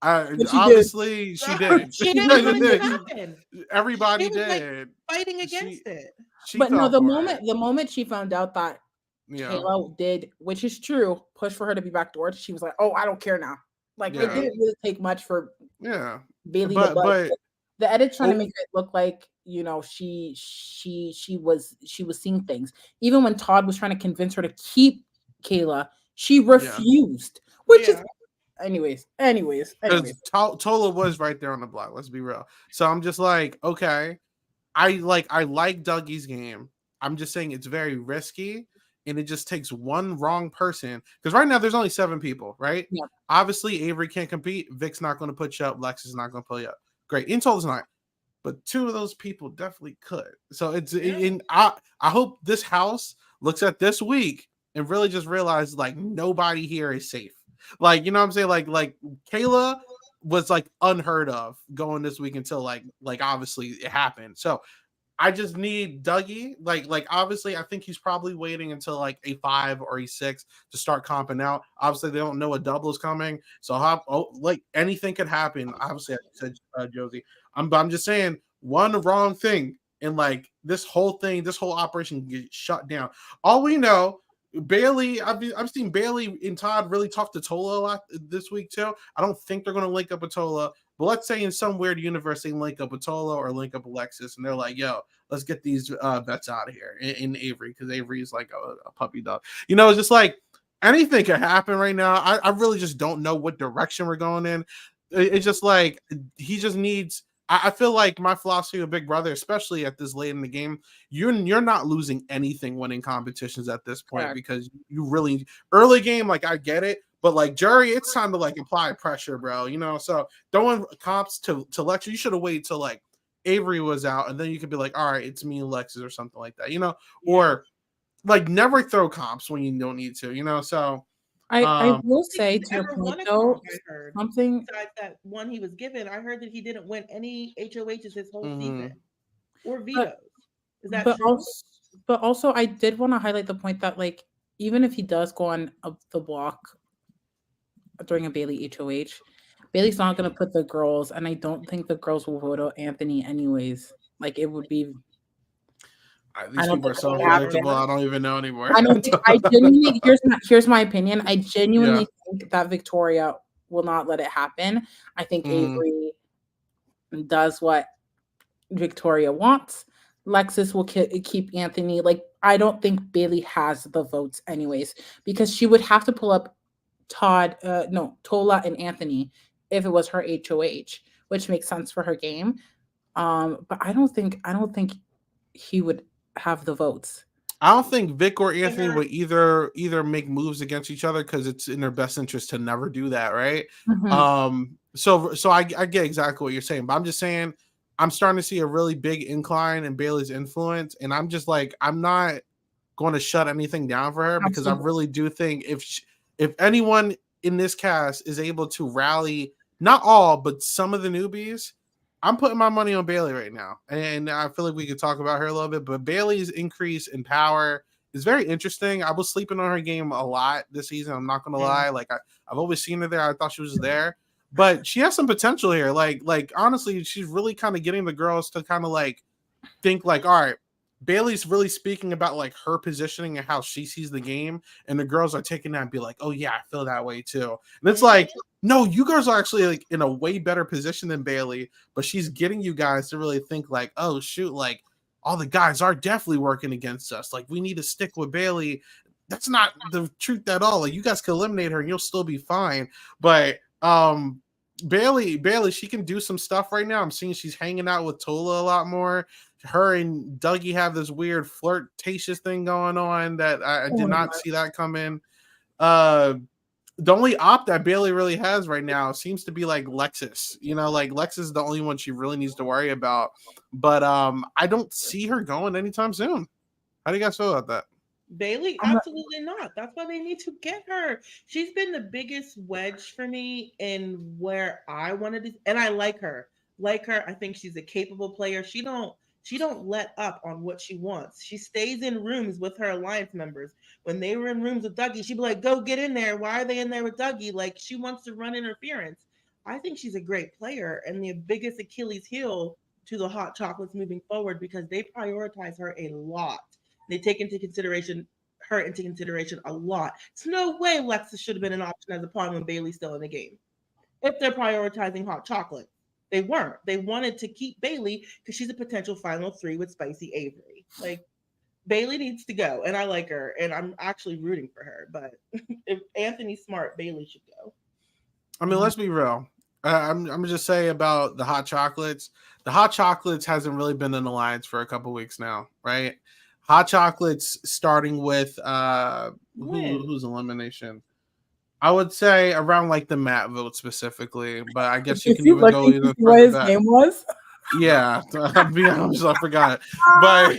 But she Obviously, she did. She didn't want it to happen. Everybody She was, like, did. Fighting against it. She But no, fell the for it. moment she found out that Yeah. Kayla did, which is true, push for her to be backdoored, she was like, "Oh, I don't care now." Like Yeah. it didn't really take much for Yeah. Bailey But to budge. but The edit's trying to Oh. make it look like she was seeing things. Even when Todd was trying to convince her to keep Kayla, she refused. Which is, Yeah. anyways. because Tola was right there on the block. Let's be real. So I'm just like, okay, I like Dougie's game. I'm just saying it's very risky, and it just takes one wrong person. Because right now there's only 7 people, right? Yeah. Obviously, Avery can't compete. Vic's not going to put you up. Lex is not going to pull you up. Great. Intol's not. But 2 of those people definitely could. So it's I hope this house looks at this week and really just realizes like nobody here is safe. Like, you know what I'm saying? Like Kayla was like unheard of going this week until like obviously it happened. So I just need Dougie. Like obviously, I think he's probably waiting until like a 5 or a 6 to start comping out. Obviously, they don't know a double is coming, so like anything could happen. Obviously, I said Josie. I'm just saying one wrong thing, and like this whole operation can get shut down. All we know, Bailey. I've seen Bailey and Todd really talk to Tola a lot this week too. I don't think they're going to link up with Tola. But let's say in some weird universe they link up with Tola or link up Alexis, and they're like, "Yo, let's get these vets out of here in Avery," because Avery is like a puppy dog. You know, it's just like anything could happen right now. I really just don't know what direction we're going in. It's just like he just needs. I feel like my philosophy with Big Brother, especially at this late in the game, you're not losing anything winning competitions at this point. Correct. Because you really early game, like I get it. But like Jerry, it's time to like apply pressure, bro. You know, so throwing comps to Lex, you should have waited till like Avery was out, and then you could be like, all right, it's me and Lexus or something like that, you know, or like never throw comps when you don't need to, you know. So I will say He to your never point won a though, comp, I heard. something Besides that one he was given, I heard that he didn't win any HOHs his whole season or vetoes. Is that true? but also I did want to highlight the point that like even if he does go on the block during a Bailey HOH, Bailey's not going to put the girls, and I don't think the girls will vote out Anthony anyways. Like it would be. These people are so predictable. I don't even know anymore. I genuinely here's my opinion. I genuinely think that Victoria will not let it happen. I think Avery does what Victoria wants. Lexus will keep Anthony. Like I don't think Bailey has the votes anyways, because she would have to pull up Tola and Anthony if it was her HOH, which makes sense for her game. But I don't think he would have the votes. I don't think Vic or Anthony would either make moves against each other because it's in their best interest to never do that, right? Mm-hmm. So I get exactly what you're saying, but I'm just saying I'm starting to see a really big incline in Bailey's influence, and I'm just like I'm not going to shut anything down for her because I really do think if anyone in this cast is able to rally, not all, but some of the newbies, I'm putting my money on Bailey right now. And I feel like we could talk about her a little bit, but Bailey's increase in power is very interesting. I was sleeping on her game a lot this season. I'm not going to lie. Like I've always seen her there. I thought she was there, but she has some potential here. Like honestly, she's really kind of getting the girls to kind of like think like, all right, Bailey's really speaking about like her positioning and how she sees the game, and the girls are taking that and be like, oh yeah, I feel that way too. And it's like, no, you girls are actually like in a way better position than Bailey, but she's getting you guys to really think like, oh shoot, like all the guys are definitely working against us. Like we need to stick with Bailey. That's not the truth at all. Like you guys can eliminate her and you'll still be fine. But Bailey, she can do some stuff right now. I'm seeing she's hanging out with Tola a lot more. Her and Dougie have this weird flirtatious thing going on that I did not see that come in. The only op that Bailey really has right now seems to be like Lexus. You know, like Lexus is the only one she really needs to worry about. But I don't see her going anytime soon. How do you guys feel about that? Bailey, absolutely not. That's why they need to get her. She's been the biggest wedge for me in where I wanted to, and I like her. Like her, I think she's a capable player. She don't let up on what she wants. She stays in rooms with her alliance members. When they were in rooms with Dougie, she'd be like, "Go get in there. Why are they in there with Dougie?" Like she wants to run interference. I think she's a great player and the biggest Achilles heel to the Hot Chocolates moving forward because they prioritize her a lot. They take into consideration a lot. It's no way Lexus should have been an option as a pawn when Bailey's still in the game. If they're prioritizing Hot Chocolate, they weren't. They wanted to keep Bailey because she's a potential final three with Spicy Avery. Like Bailey needs to go, and I like her, and I'm actually rooting for her. But if Anthony's smart, Bailey should go. I mean, let's be real. I'm gonna just say about the Hot Chocolates. The Hot Chocolates hasn't really been in alliance for a couple weeks now, right? Hot Chocolates starting with who's elimination. I would say around like the Matt vote specifically, but I guess you can even go either what his back. name was. Yeah, I'll be honest, I forgot. But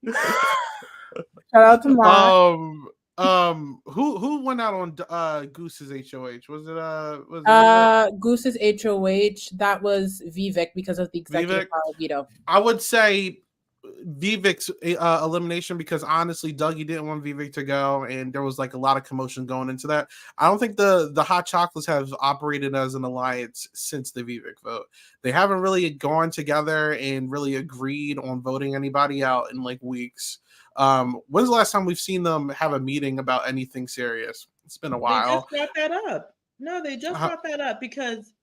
shout out to Matt. Who went out on Goose's HOH? Was it Goose's HOH? That was Vivek because of the executive power veto. I would say Vivek's elimination because honestly, Dougie didn't want Vivek to go, and there was like a lot of commotion going into that. I don't think the Hot Chocolates have operated as an alliance since the Vivek vote. They haven't really gone together and really agreed on voting anybody out in like weeks. When's the last time we've seen them have a meeting about anything serious? It's been a while. They just brought that up. No, they just brought that up because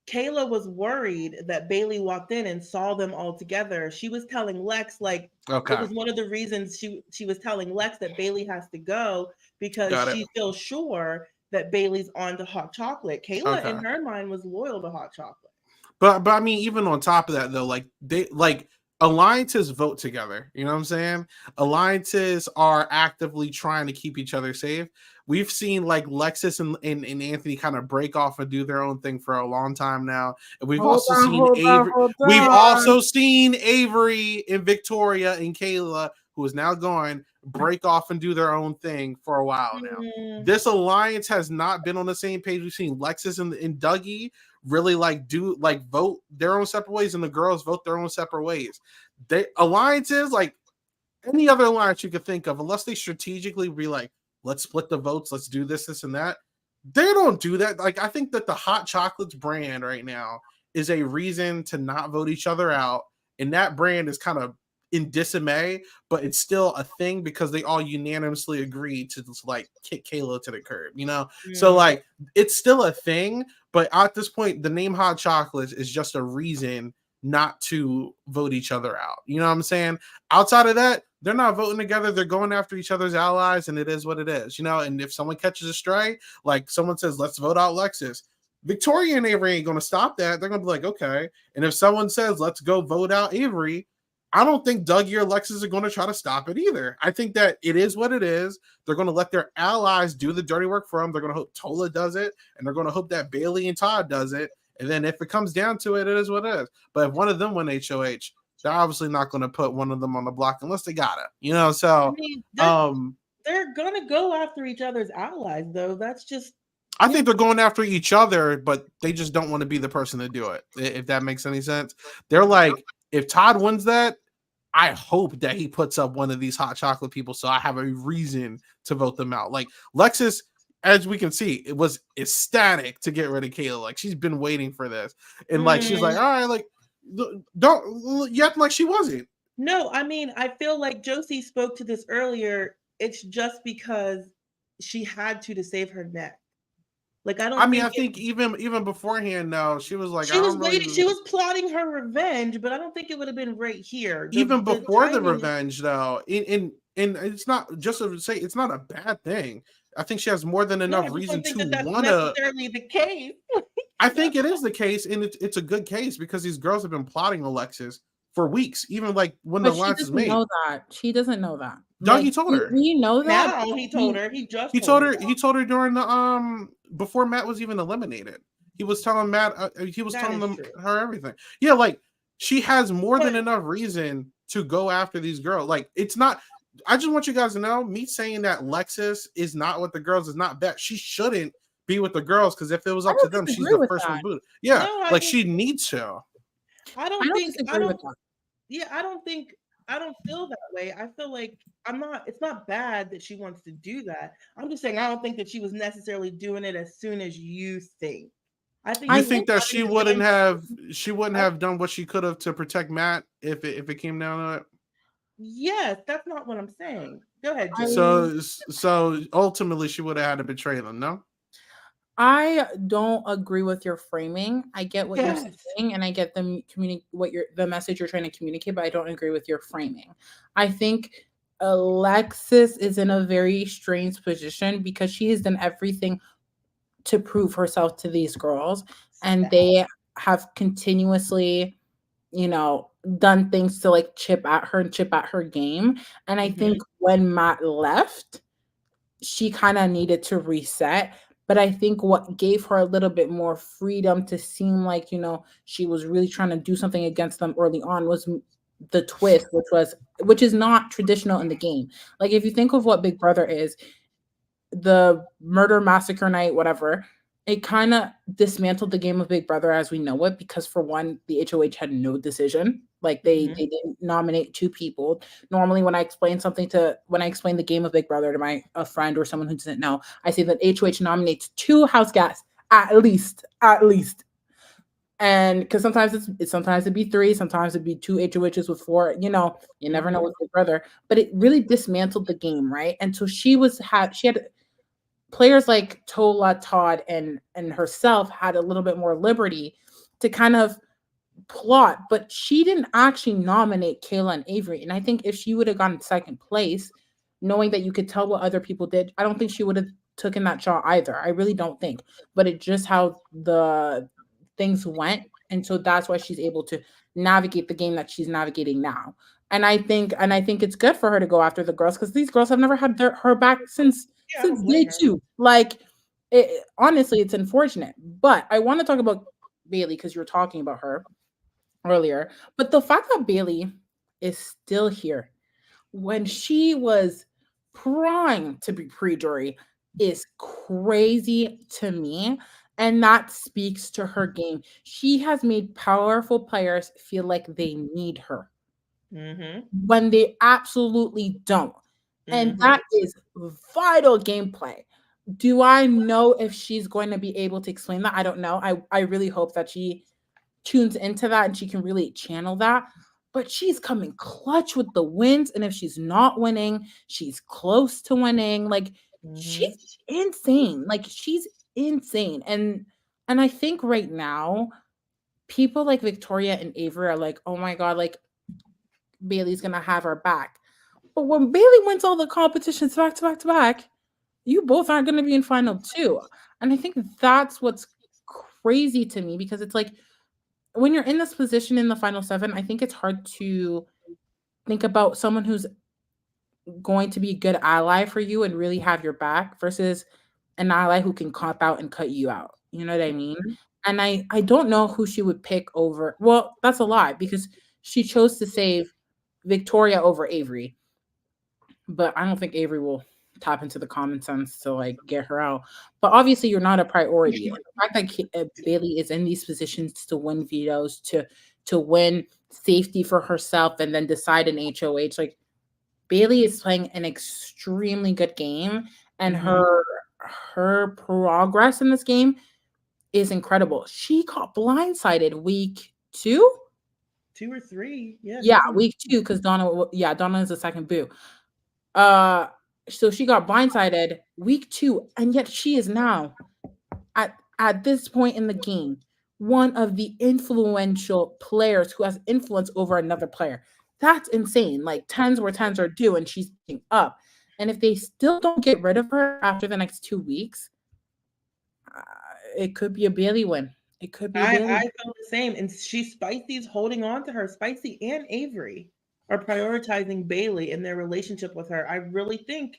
Kayla was worried that Bailey walked in and saw them all together. She was telling Lex, like, it was one of the reasons she was telling Lex that Bailey has to go because she feels sure that Bailey's on to Hot Chocolate. Kayla, in her mind, was loyal to Hot Chocolate. But I mean, even on top of that, though, like alliances vote together. You know what I'm saying? Alliances are actively trying to keep each other safe. We've seen like Lexus and Anthony kind of break off and do their own thing for a long time now. And we've also seen Avery and Victoria and Kayla, who is now gone, break off and do their own thing for a while now. Mm-hmm. This alliance has not been on the same page. We've seen Lexus and Dougie really vote their own separate ways, and the girls vote their own separate ways. Alliances, like any other alliance you could think of, unless they strategically be like, let's split the votes, let's do this and that, they don't do that. Like, I think that the Hot Chocolates brand right now is a reason to not vote each other out, and that brand is kind of in disarray, but it's still a thing because they all unanimously agreed to just like kick Kayla to the curb, you know? Yeah. So like it's still a thing, but at this point, the name Hot Chocolates is just a reason not to vote each other out. You know what I'm saying? Outside of that, they're not voting together. They're going after each other's allies, and it is what it is, you know? And if someone catches a stray, like someone says, let's vote out Lexus, Victoria and Avery ain't going to stop that. They're going to be like, okay. And if someone says, let's go vote out Avery, I don't think Dougie or Lexus are going to try to stop it either. I think that it is what it is. They're going to let their allies do the dirty work for them. They're going to hope Tola does it, and they're going to hope that Bailey and Todd does it. And then if it comes down to it, it is what it is. But if one of them win HOH, they're obviously not going to put one of them on the block unless they got it. You know, so they're going to go after each other's allies, though. That's just. I think they're going after each other, but they just don't want to be the person to do it. If that makes any sense, they're like, if Todd wins that, I hope that he puts up one of these Hot Chocolate people so I have a reason to vote them out. Like Lexus, as we can see, it was ecstatic to get rid of Kayla. Like she's been waiting for this. And like she's like, all right, like don't you act like she wasn't. No, I mean, I feel like Josie spoke to this earlier. It's just because she had to save her neck. Like I think even beforehand, though, she was like, she was waiting. She was plotting her revenge, but I don't think it would have been right here. Even before the revenge, though, and it's not just to say it's not a bad thing. I think she has more than enough reason to want to. Necessarily the case. I think it is the case, and it's a good case because these girls have been plotting Alexis for weeks, even like when the alliance is made. She doesn't know that. Dougie told her. You know that? Now he told her. He told her during the before Matt was even eliminated. He was telling Matt. He was telling her everything. Yeah, like she has more than enough reason to go after these girls. Like, it's not. I just want you guys to know, me saying that Lexus is not with the girls is not bad. She shouldn't be with the girls, because if it was I up to don't them, she's disagree the with first one that. booted. Yeah, No, I like just she needs to. I I don't don't think I disagree with don't that. yeah, I don't feel that way. I feel like it's not bad that she wants to do that. I'm just saying I don't think that she was necessarily doing it as soon as you think. I think You I it was think think that starting to bend. she wouldn't I, have done what she could have to protect Matt if it came down to it? yes, that's not what I'm saying. Go ahead, Joe. I So ultimately she would have had to betray them, no? I don't agree with your framing. I get what you're Yes. saying, and I get the message you're trying to communicate, but I don't agree with your framing. I think Alexis is in a very strange position because she has done everything to prove herself to these girls, and That. they have continuously, done things to like chip at her and chip at her game. And I think Hmm. when Matt left, she kind of needed to reset. But I think what gave her a little bit more freedom to seem like, she was really trying to do something against them early on was the twist, which is not traditional in the game. Like if you think of what Big Brother is, the murder massacre night, whatever, it kind of dismantled the game of Big Brother as we know it because for one, the HOH had no decision. Like Hmm. they didn't nominate two people. Normally, when I explain the game of Big Brother to a friend or someone who doesn't know, I say that HOH nominates two house guests at least. And because sometimes it'd be three, sometimes it'd be two HOHs with four. You never know Hmm. with Big Brother, but it really dismantled the game, right? And so she had players like Tola, Todd, and herself had a little bit more liberty to kind of plot, but she didn't actually nominate Kayla and Avery. And I think if she would have gotten second place, knowing that you could tell what other people did, I don't think she would have taken that shot either. I really don't think. But it just how the things went. And so that's why she's able to navigate the game that she's navigating now. And I think it's good for her to go after the girls because these girls have never had her back Yeah, I since don't blame day her. two. Like, honestly, it's unfortunate. But I want to talk about Bailey because you were talking about her earlier. But the fact that Bailey is still here when she was primed to be pre-jury is crazy to me. And that speaks to her game. She has made powerful players feel like they need her Hmm. when they absolutely don't. And Hmm. that is vital gameplay. Do I know if she's going to be able to explain that? I don't know. I really hope that she tunes into that and she can really channel that. But she's coming clutch with the wins. And if she's not winning, she's close to winning. Like Hmm. she's insane. Like she's insane. And I think right now, people like Victoria and Avery are like, oh my God, like Bailey's gonna have her back. But when Bailey wins all the competitions back to back to back, you both aren't gonna be in final two. And I think that's what's crazy to me because it's like when you're in this position in the final seven, I think it's hard to think about someone who's going to be a good ally for you and really have your back versus an ally who can cop out and cut you out. You know what I mean? And I don't know who she would pick over. Well, that's a lie because she chose to save Victoria over Avery, but I don't think Avery will tap into the common sense to like get her out. But obviously, you're not a priority. And the fact that Bailey is in these positions to win vetoes, to win safety for herself, and then decide an HOH, like Bailey is playing an extremely good game, and Hmm. her progress in this game is incredible. She got blindsided week two. Two or three. Yeah, she Yeah, was in. week two because Donna is the second boo. Uh, so she got blindsided week two, and yet she is now at this point in the game one of the influential players who has influence over another player. That's insane. Like tens where tens are due, and she's up. And if they still don't get rid of her after the next 2 weeks, uh, it could be a Bailey win. It could be a I Bailey. feel the same, and Spicy's holding on to her. Spicy and Avery are prioritizing Bailey in their relationship with her. I really think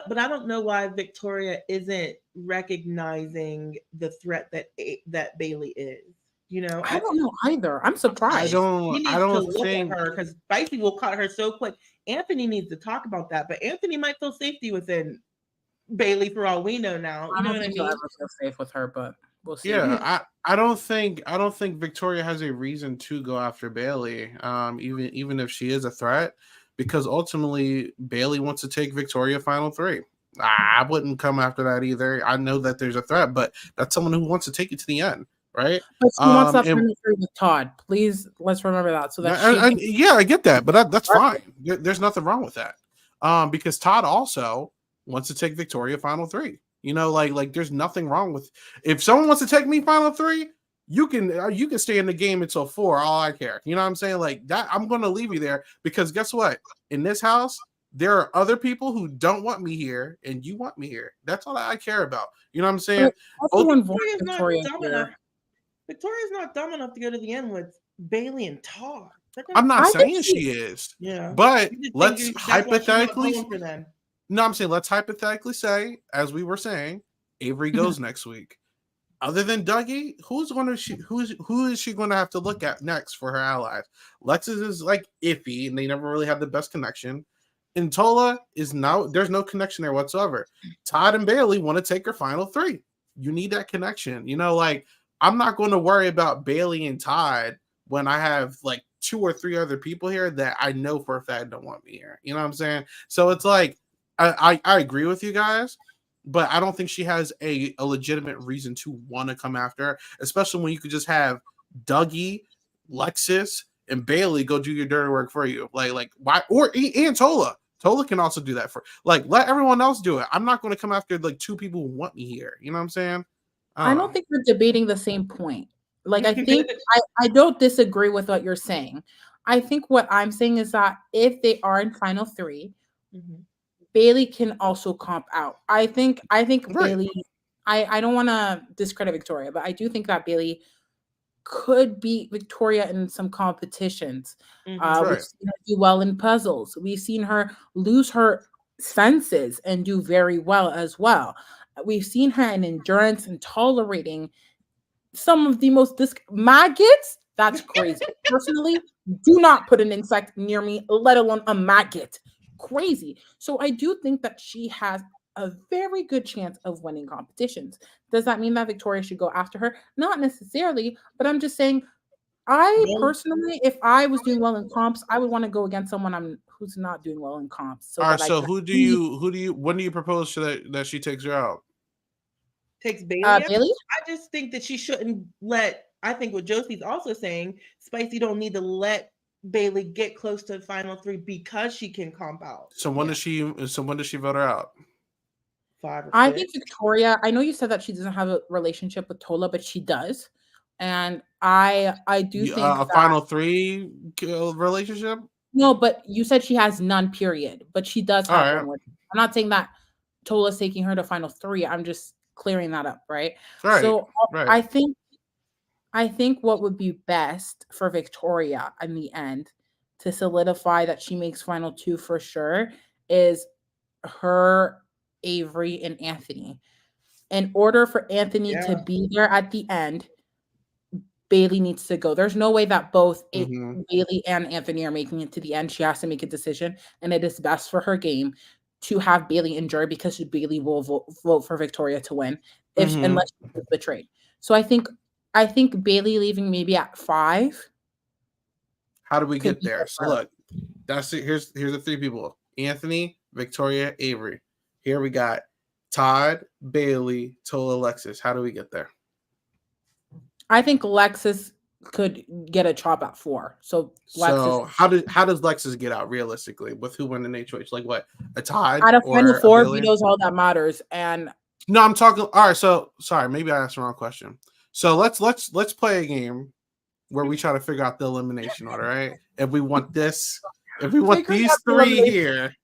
but I don't know why Victoria isn't recognizing the threat that Bailey is. You know, I don't know either. I'm I surprised. he don't. I needs to don't look at think. her because Spicy will cut her so quick. Anthony needs to talk about that, but Anthony might feel safety within Bailey for all we know now. You I know don't what I think he'll mean? ever feel safe with her, but we'll see. Yeah, I don't think Victoria has a reason to go after Bailey, even if she is a threat, because ultimately Bailey wants to take Victoria final three. I wouldn't come after that either. I know that there's a threat, but that's someone who wants to take it to the end, right? But she wants that And final three with Todd. Please, let's remember that so that I, she I, can. yeah, I get that, but that's fine. There's nothing wrong with that. Because Todd also wants to take Victoria final three. You know, like there's nothing wrong with if someone wants to take me final three, you can stay in the game until 4. All I care. You know what I'm saying? Like that, I'm going to leave you there because guess what? In this house, there are other people who don't want me here, and you want me here. That's all I care about. You know what I'm saying? Everyone wants Victoria's not Victoria dumb here. enough. Victoria's not dumb enough to go to the end with Bailey and Todd. I'm not I think saying she is, Yeah. but You just think let's that's why she's not hypothetically. going for them. No, I'm saying let's hypothetically say, as we were saying, Avery goes next week. Other than Dougie, who is she going to have to look at next for her allies? Lexus is like iffy, and they never really have the best connection. And Tola is now there's no connection there whatsoever. Todd and Bailey want to take her final 3. You need that connection. You know, like I'm not going to worry about Bailey and Todd when I have like 2 or 3 other people here that I know for a fact don't want me here. You know what I'm saying? So it's like I agree with you guys, but I don't think she has a legitimate reason to want to come after her, especially when you could just have Dougie, Lexus, and Bailey go do your dirty work for you. Like why? Or and Tola. Tola can also do that for let everyone else do it. I'm not going to come after like 2 people who want me here. You know what I'm saying? I don't think we're debating the same point. Like I think I don't disagree with what you're saying. I think what I'm saying is that if they are in final 3, Bailey can also comp out. I think Right. Bailey. I don't want to discredit Victoria, but I do think that Bailey could beat Victoria in some competitions. We've Right. seen her do well in puzzles. We've seen her lose her senses and do very well as well. We've seen her in endurance and tolerating some of the most maggots. That's crazy. Personally, do not put an insect near me, let alone a maggot. Crazy. So I do think that she has a very good chance of winning competitions. Does that mean that Victoria should go after her? Not necessarily, but I'm just saying I personally, if I was doing well in comps, I would want to go against someone who's not doing well in comps. So All right. that I So can when do you propose that she takes her out? Takes Bailey out? Bailey? I just think that she shouldn't I think what Josie's also saying, Spicy don't need to let Bailey get close to the final 3 because she can comp out. So when does she vote her out? 5 or 6. I think Victoria, I know you said that she doesn't have a relationship with Tola, but she does. And I do think a final 3 relationship. No, but you said she has none, period. But she does have one. I'm not saying that Tola's taking her to final 3. I'm just clearing that up, right? Right. So right. I think what would be best for Victoria in the end to solidify that she makes final 2 for sure is her, Avery, and Anthony. In order for Anthony to be there at the end, Bailey needs to go. There's no way that both Bailey and Anthony are making it to the end. She has to make a decision, and it is best for her game to have Bailey endure because Bailey will vote for Victoria to win unless she's betrayed. So I think Bailey leaving maybe at 5. How do we get there? So look, that's it. Here's the 3 people: Anthony, Victoria, Avery. Here we got Todd, Bailey, Tola, Alexis. How do we get there? I think Lexus could get a chop at 4. So how does Lexus get out realistically with who won in HOH? Like what? A tie? Out of final 4, veto's all that matters. And no, I'm talking. All right, so sorry, maybe I asked the wrong question. So let's play a game where we try to figure out the elimination order, right? If we want these 3 here,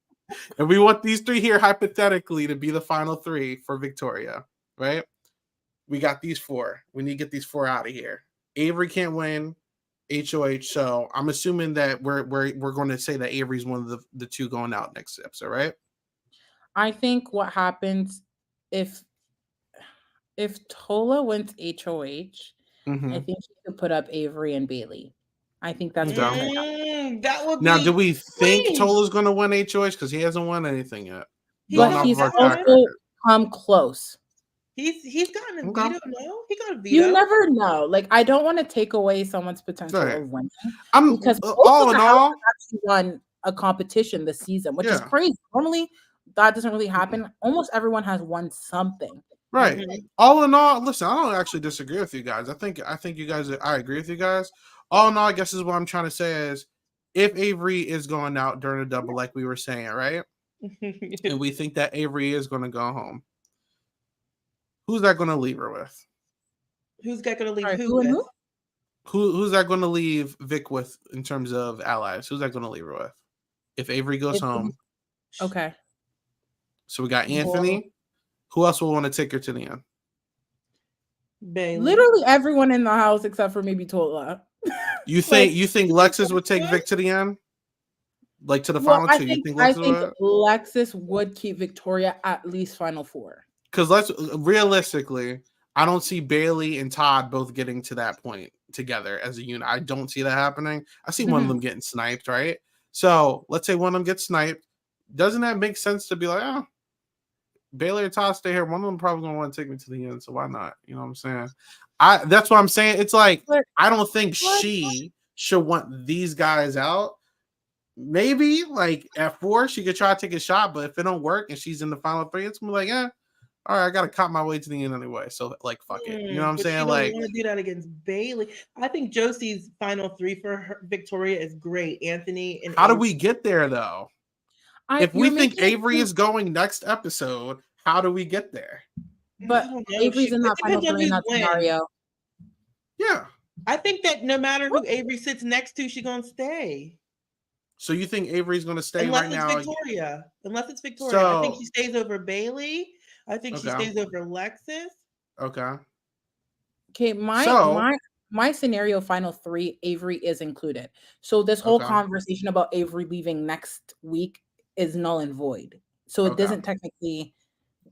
and we want these 3 here hypothetically to be the final 3 for Victoria, right? We got these 4. We need to get these 4 out of here. Avery can't win HOH, so I'm assuming that we're going to say that Avery's one of the 2 going out next episode, right? I think what happens if Tola wins HOH, I Mhm. think he could put up Avery and Bailey. I think that's what Okay. could happen. That would Now, do be we think clean. Tola's going to win HOH because he hasn't won anything yet? He Going But off knows he's of our that. track also record. come close. He's gotten a Okay. veto. No, he got a You veto. never know. Like, I don't want to take away someone's potential Right. of winning I'm because both all of in the houses all, actually won a competition this season, which is yeah, crazy. Normally, that doesn't really happen. Almost everyone has won something. right. Mhm. All in all, listen, I don't actually disagree with you guys. I think you guys. I agree with you guys. All in all, I guess is what I'm trying to say is, if Avery is going out during a double, like we were saying, right, and we think that Avery is going to go home, who's that going to leave her with? Who's got gonna leave Sorry, who who and with? Who's that going to leave Vic with in terms of allies? Who's that going to leave her with? If Avery goes If- home, Okay. so we got Well, Anthony. Who else will want to take her to the end? Bailey. Literally everyone in the house except for maybe Tola. You Like, think Lexus would take Vic to the end? Like to the well, final I two? You think think I Lexus think would? Lexus would keep Victoria at least final four. Because let's realistically, I don't see Bailey and Todd both getting to that point together as a unit. I don't see that happening. I see one of them getting sniped, right? So let's say one of them gets sniped. Doesn't that make sense to be like, oh, Bailey or Todd stay here? One of them probably gonna want to take me to the end, so why not? You know what I'm saying? That's what I'm saying. It's like But I don't think she should want these guys out. Maybe like at 4, she could try to take a shot, but if it don't work and she's in the final 3, it's gonna be like, yeah, all right, I gotta cut my way to the end anyway. So like, fuck it. You know what I'm But she saying? don't Like, want to do that against Bailey. I think Josie's final 3 for Victoria is great. Anthony and how do Avery. we get there though? If we you're think making it Avery seem- is going next episode, how do we get there? but I don't know. Avery's in It that final depends on three in who's that win. scenario. Yeah. I think that no matter who Avery sits next to, she's gonna stay. So you think Avery's gonna stay Unless right it's now? Victoria. Unless it's Victoria. I think So she stays over Bailey. I think she okay, stays over Lexus. okay. Okay, So my scenario final 3, Avery is included. So this whole okay, conversation about Avery leaving next week is null and void. So it okay. doesn't technically,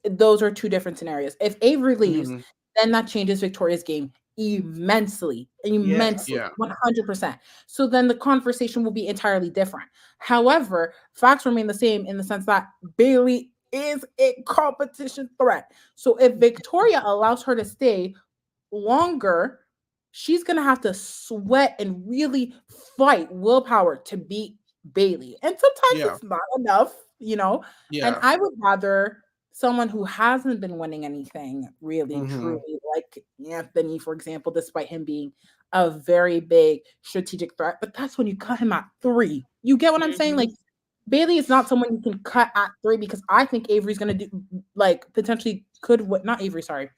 those are 2 different scenarios. If Avery leaves, Mhm. then that changes Victoria's game immensely, Yeah. 100%. So then the conversation will be entirely different. However, facts remain the same in the sense that Bailey is a competition threat. So if Victoria allows her to stay longer, she's gonna have to sweat and really fight willpower to beat Bailey. And sometimes Yeah. it's not enough, you know. And Yeah. I would rather someone who hasn't been winning anything really, Mhm. truly, like Anthony, for example, despite him being a very big strategic threat. But that's when you cut him at 3. You get what I'm saying? Like Bailey is not someone you can cut at 3 because I think Avery's gonna do like potentially could not Avery, sorry.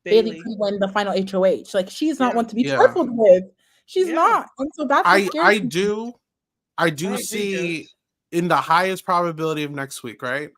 Bailey Bailey. could win the final HOH. Like she's not Yeah. one to be Yeah. trifled with. She's Yeah. not. And so that's what scares I me. do agree, see in the highest probability of next week, right?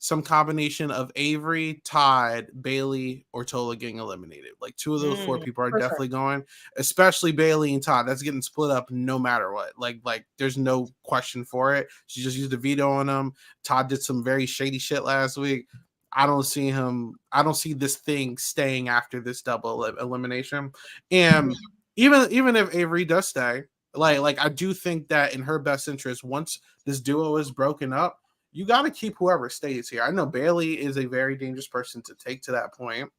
Some combination of Avery, Todd, Bailey, or Tola getting eliminated. Like 2 of those 4 people are For sure. definitely going, especially Bailey and Todd. That's getting split up no matter what. Like there's no question for it. She just used a veto on him. Todd did some very shady shit last week. I don't see this thing staying after this double elimination. And even if Avery does stay, like I do think that in her best interest, once this duo is broken up, you got to keep whoever stays here. I know Bailey is a very dangerous person to take to that point.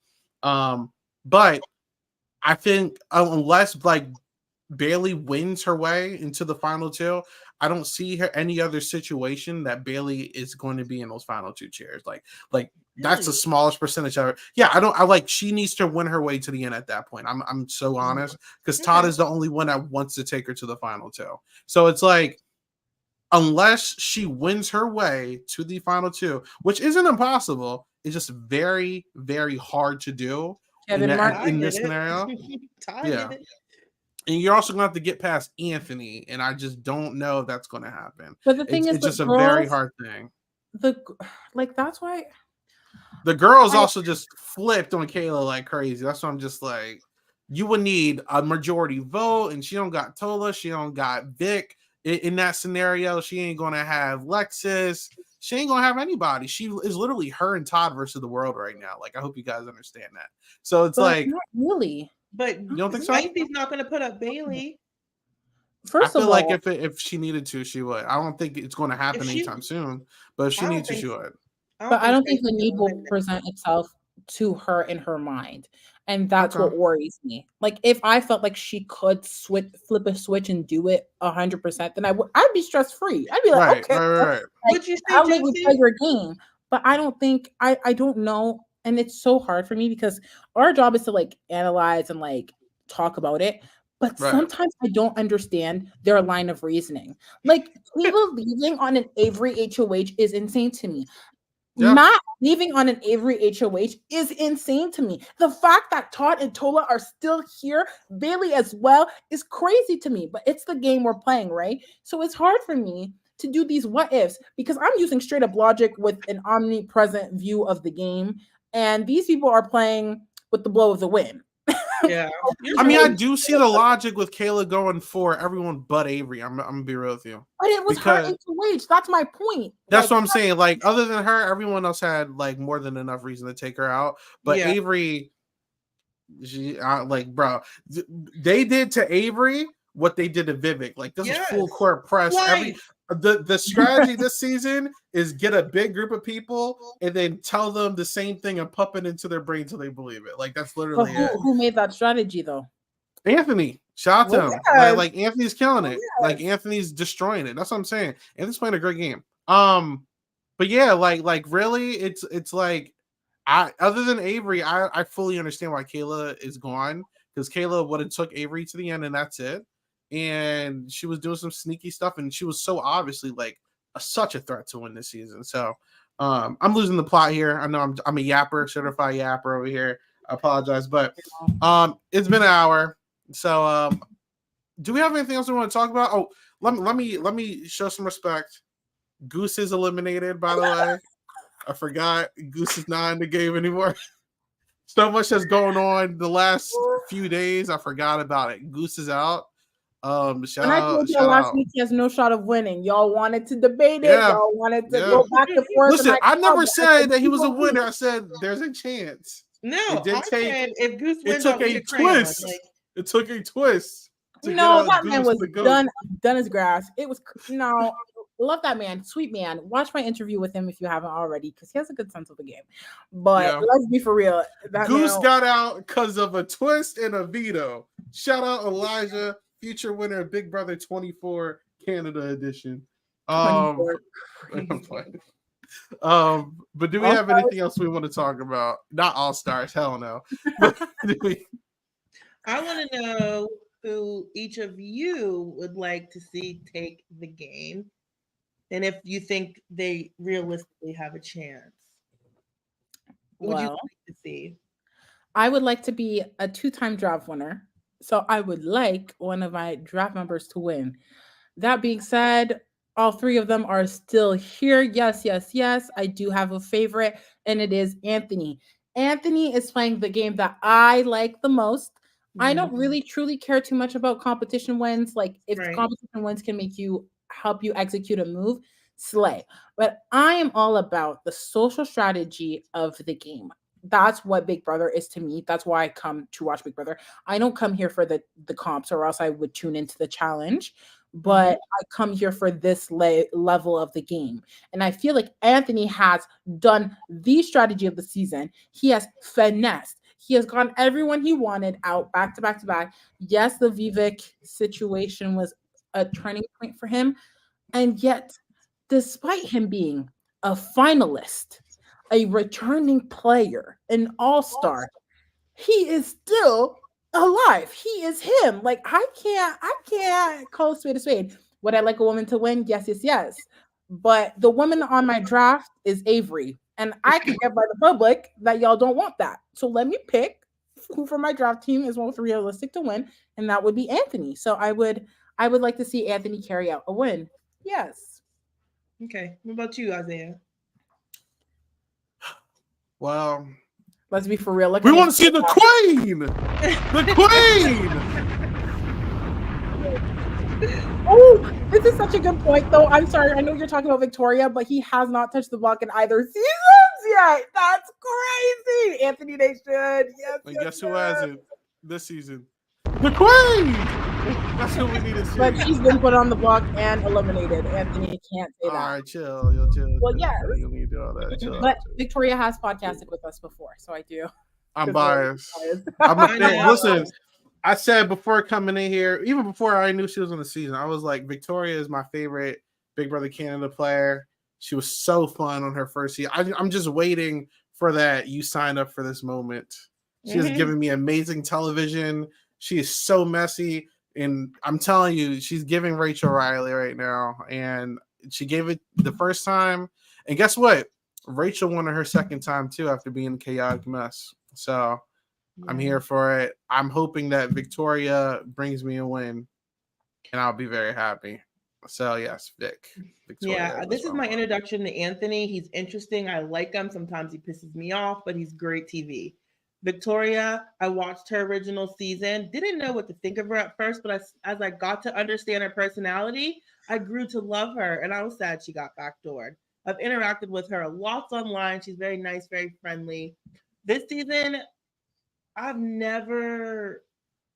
But I think unless like Bailey wins her way into the final 2, I don't see her any other situation that Bailey is going to be in those final 2 chairs. Like that's the smallest percentage of it. Yeah, I like she needs to win her way to the end at that point. I'm so honest because Todd is the only one that wants to take her to the final 2. So it's like unless she wins her way to the final 2, which isn't impossible, it's just very, very hard to do Kevin Martin. in this scenario. Yeah. And you're also gonna have to get past Anthony, and I just don't know if that's gonna happen. But the thing is, it's just a very hard thing. That's why The girls also just flipped on Kayla like crazy. That's why I'm just like, you would need a majority vote, and she don't got Tola, she don't got Vic. In that scenario, she ain't gonna have Lexus. She ain't gonna have anybody. She is literally her and Todd versus the world right now. Like, I hope you guys understand that. So it's but like not really. But You don't think so? Spicy's not going to put up Bailey. First I feel of like all, if she needed to, she would. I don't think it's going to happen she- anytime soon. But if she I don't needs to, think she so. would. but I don't think the Spicy's need gonna will win this. present itself to her in her mind. And that's Okay. what worries me. Like if I felt like she could flip a switch and do it 100%, then I'd be stress free. I'd be like, Right, okay, right. like, What'd you say, I'll let you Josie? play your game. But I don't think I don't know. And it's so hard for me because our job is to like analyze and like talk about it. But Right. sometimes I don't understand their line of reasoning. Like Kayla leaving on an Avery HOH is insane to me. Yeah. Not leaving on an Avery HOH is insane to me. The fact that Todd and Tola are still here, Bailey as well, is crazy to me. But it's the game we're playing, right? So it's hard for me to do these what ifs because I'm using straight up logic with an omnipresent view of the game. And these people are playing with the blow of the wind. Yeah. I mean, I do see the logic with Kayla going for everyone but Avery. I'm gonna be real with you. But it was her HOH. That's my point. That's what I'm saying. Like, other than her, everyone else had like more than enough reason to take her out. But Yeah. Avery, she bro, they did to Avery what they did to Vivek. Like, this is full court press. Right. The strategy this season is get a big group of people and then tell them the same thing and pump it into their brain until they believe it. Like, that's literally it. Who made that strategy though? Anthony, shout out to him. Yes. Like Anthony's killing it. Yes. Like Anthony's destroying it. That's what I'm saying. Anthony's playing a great game. But yeah, like really, it's like other than Avery, I fully understand why Kayla is gone because Kayla would have took Avery to the end and that's it. And she was doing some sneaky stuff, and she was so obviously like such a threat to win this season. So I'm losing the plot here. I know I'm a yapper, certified yapper over here. I apologize, but it's been an hour. So do we have anything else we want to talk about? Oh, let me show some respect. Goose is eliminated, by the way. I forgot Goose is not in the game anymore. So much has gone on the last few days. I forgot about it. Goose is out. Shout I told you last week he has no shot of winning. Y'all wanted to debate it. Yeah. Y'all wanted to go back and forth. Listen, I never said that he was a people winner. I said there's a chance. No, It did I take- said if Goose It wins, took I'll eat a crayon. twist. It took a twist. to get No, out that man Goose was to go. done as grass. It was no. Love that man, sweet man. Watch my interview with him if you haven't already, because he has a good sense of the game. But Yeah. let's be for real. That Goose man- got out because of a twist and a veto. Shout out Elijah, future winner of Big Brother 24 Canada edition. 24. I'm playing. But do we have anything else we want to talk about? Not All Stars, hell no. But do we- I want to know who each of you would like to see take the game, and if you think they realistically have a chance. Who would you Well, like to see? I would like to be a 2-time draft winner. So I would like one of my draft members to win. That being said, all 3 of them are still here. Yes, yes, yes. I do have a favorite, and it is Anthony. Anthony is playing the game that I like the most. I don't really truly care too much about competition wins. Like if Right. competition wins can help you execute a move, slay. But I am all about the social strategy of the game. That's what Big Brother is to me. That's why I come to watch Big Brother. I don't come here for the comps, or else I would tune into the challenge. But I come here for this level of the game. And I feel like Anthony has done the strategy of the season. He has finessed. He has gotten everyone he wanted out back to back to back. Yes, the Vivek situation was a turning point for him. And yet, despite him being a finalist, a returning player, an all-star, he is still alive. He is him. Like I can't call a spade a spade. Would I like a woman to win? Yes, yes, yes. But the woman on my draft is Avery. And I can get by the public that y'all don't want that. So let me pick who for my draft team is most realistic to win, and that would be Anthony. So I would like to see Anthony carry out a win. Yes. Okay. What about you, Isaiah? Well, let's be for real. Look, we want to see the queen. The queen. Oh, this is such a good point, though. I'm sorry. I know you're talking about Victoria, but he has not touched the block in either seasons yet. That's crazy. Anthony Nation. Yes. And yes, guess who yes. hasn't? this season. The Queen! That's what we need to see. But she's been put on the block and eliminated. Anthony can't say All that. right, chill. Yo, chill. Well, chill, yes. chill. You don't need to do all that. Chill. But Victoria has podcasted with us before, so I do. I'm biased. biased. I'm a I fan. know. Listen, I said before coming in here, even before I knew she was on the season, I was like, Victoria is my favorite Big Brother Canada player. She was so fun on her first season. I'm just waiting for that. You signed up for this moment. She has given me amazing television. She is so messy. And I'm telling you, she's giving Rachel Riley right now. And she gave it the first time. And guess what? Rachel won it her second time, too, after being a chaotic mess. So I'm here for it. I'm hoping that Victoria brings me a win. And I'll be very happy. So, yes, Victoria, this is my introduction to Anthony. He's interesting. I like him. Sometimes he pisses me off, but he's great TV. Victoria, I watched her original season. Didn't know what to think of her at first, but as I got to understand her personality, I grew to love her, and I was sad she got backdoored. I've interacted with her lots online. She's very nice, very friendly. This season, I've never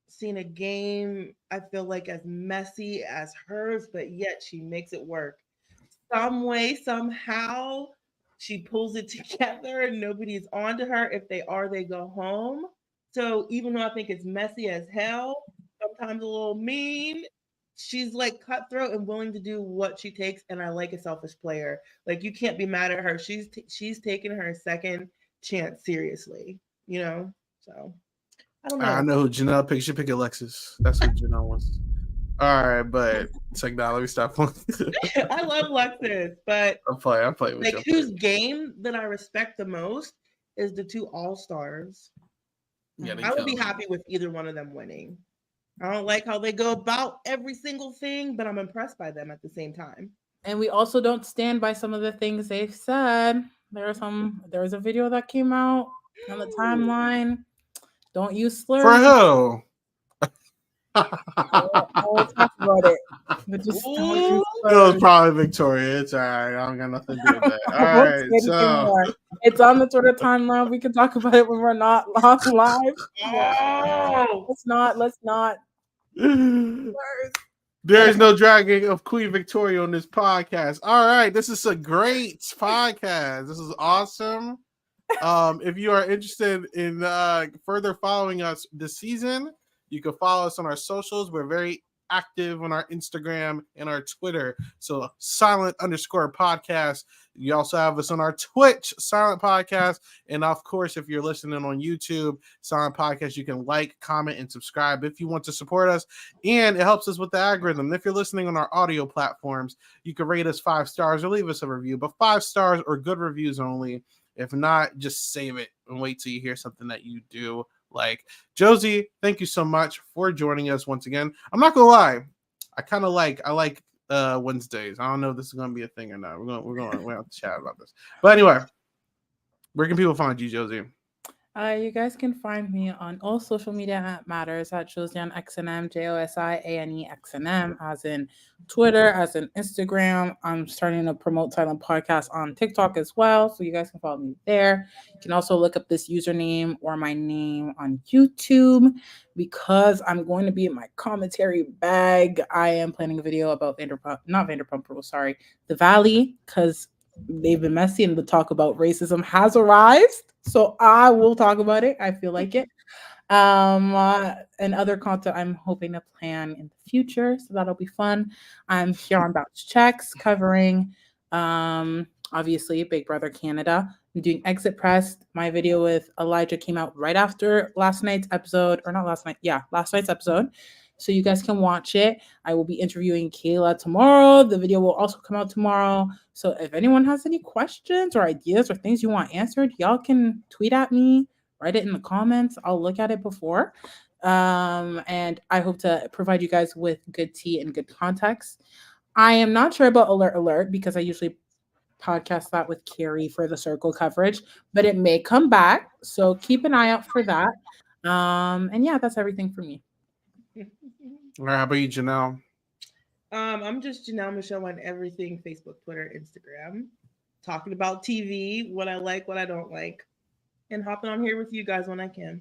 seen a game I feel like as messy as hers, but yet she makes it work. Some way, somehow, she pulls it together and nobody's on to her. If they are, they go home. So even though I think it's messy as hell, sometimes a little mean, she's like cutthroat and willing to do what she takes. And I like a selfish player. Like you can't be mad at her. She's taken her second chance seriously, you know? So I don't know. I know who Janelle picks. She pick Alexis. That's what Janelle wants. All right, but it's like, nah, let me stop. I love Lexus, but I'm playing with like you. whose game that I respect the most is the two All-Stars. Yeah, I would be happy with either one of them winning. I don't like how they go about every single thing, but I'm impressed by them at the same time. And we also don't stand by some of the things they've said. There was a video that came out on the timeline. Don't use slurs. For who? I'll talk about it. But just don't use It was probably Victoria. It's all right. I don't got nothing to do with that. All right. So it's on the Twitter timeline. We can talk about it when we're not live. Oh! Let's not. There's no dragging of Queen Victoria on this podcast. All right. This is a great podcast. This is awesome. If you are interested in further following us this season, you can follow us on our socials. We're very active on our Instagram and our Twitter. So silent_podcast. You also have us on our Twitch, Silent Podcast. And of course, if you're listening on YouTube, Silent Podcast, you can like, comment, and subscribe if you want to support us. And it helps us with the algorithm. If you're listening on our audio platforms, you can rate us 5 stars or leave us a review, but 5 stars or good reviews only. If not, just save it and wait till you hear something that you do like. Josie, thank you so much for joining us once again. I'm not gonna lie, I like Wednesdays. I don't know if this is gonna be a thing or not. We're gonna have to chat about this. But anyway, where can people find you, Josie? You guys can find me on all social media matters at Josiane XNM, JOSIANE XNM, as in Twitter, as in Instagram. I'm starting to promote Silent Podcast on TikTok as well, so you guys can follow me there. You can also look up this username or my name on YouTube because I'm going to be in my commentary bag. I am planning a video about the Valley, because they've been messy and the talk about racism has arrived. So I will talk about it. I feel like it. And other content I'm hoping to plan in the future. So that'll be fun. I'm here on Bounce Checks in obviously Big Brother Canada. I'm doing Exit Press. My video with Elijah came out right after last night's episode. Last night's episode. So you guys can watch it. I will be interviewing Kayla tomorrow. The video will also come out tomorrow. So if anyone has any questions or ideas or things you want answered, y'all can tweet at me, write it in the comments. I'll look at it before. And I hope to provide you guys with good tea and good context. I am not sure about Alert because I usually podcast that with Carrie for the circle coverage, but it may come back. So keep an eye out for that. And yeah, that's everything for me. All right, how about you, Janelle? I'm just Janelle Michelle on everything: Facebook, Twitter, Instagram, talking about TV, what I like, what I don't like, and hopping on here with you guys when I can.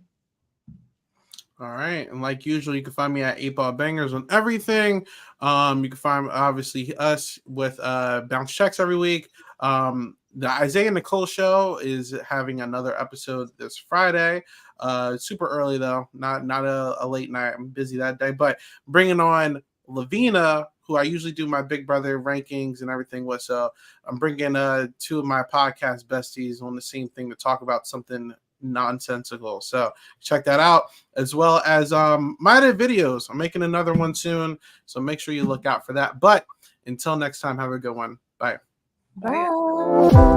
All right, and like usual, you can find me at 8 Ball Bangers on everything. You can find obviously us with Bounce Checks every week. The Isaiah Nicole show is having another episode this Friday. Super early though, not a late night. I'm busy that day, but bringing on Lavina, who I usually do my Big Brother rankings and everything with. So I'm bringing two of my podcast besties on the same thing to talk about something nonsensical. So check that out, as well as my other videos. I'm making another one soon, so make sure you look out for that. But until next time, have a good one. Bye. Bye. Bye.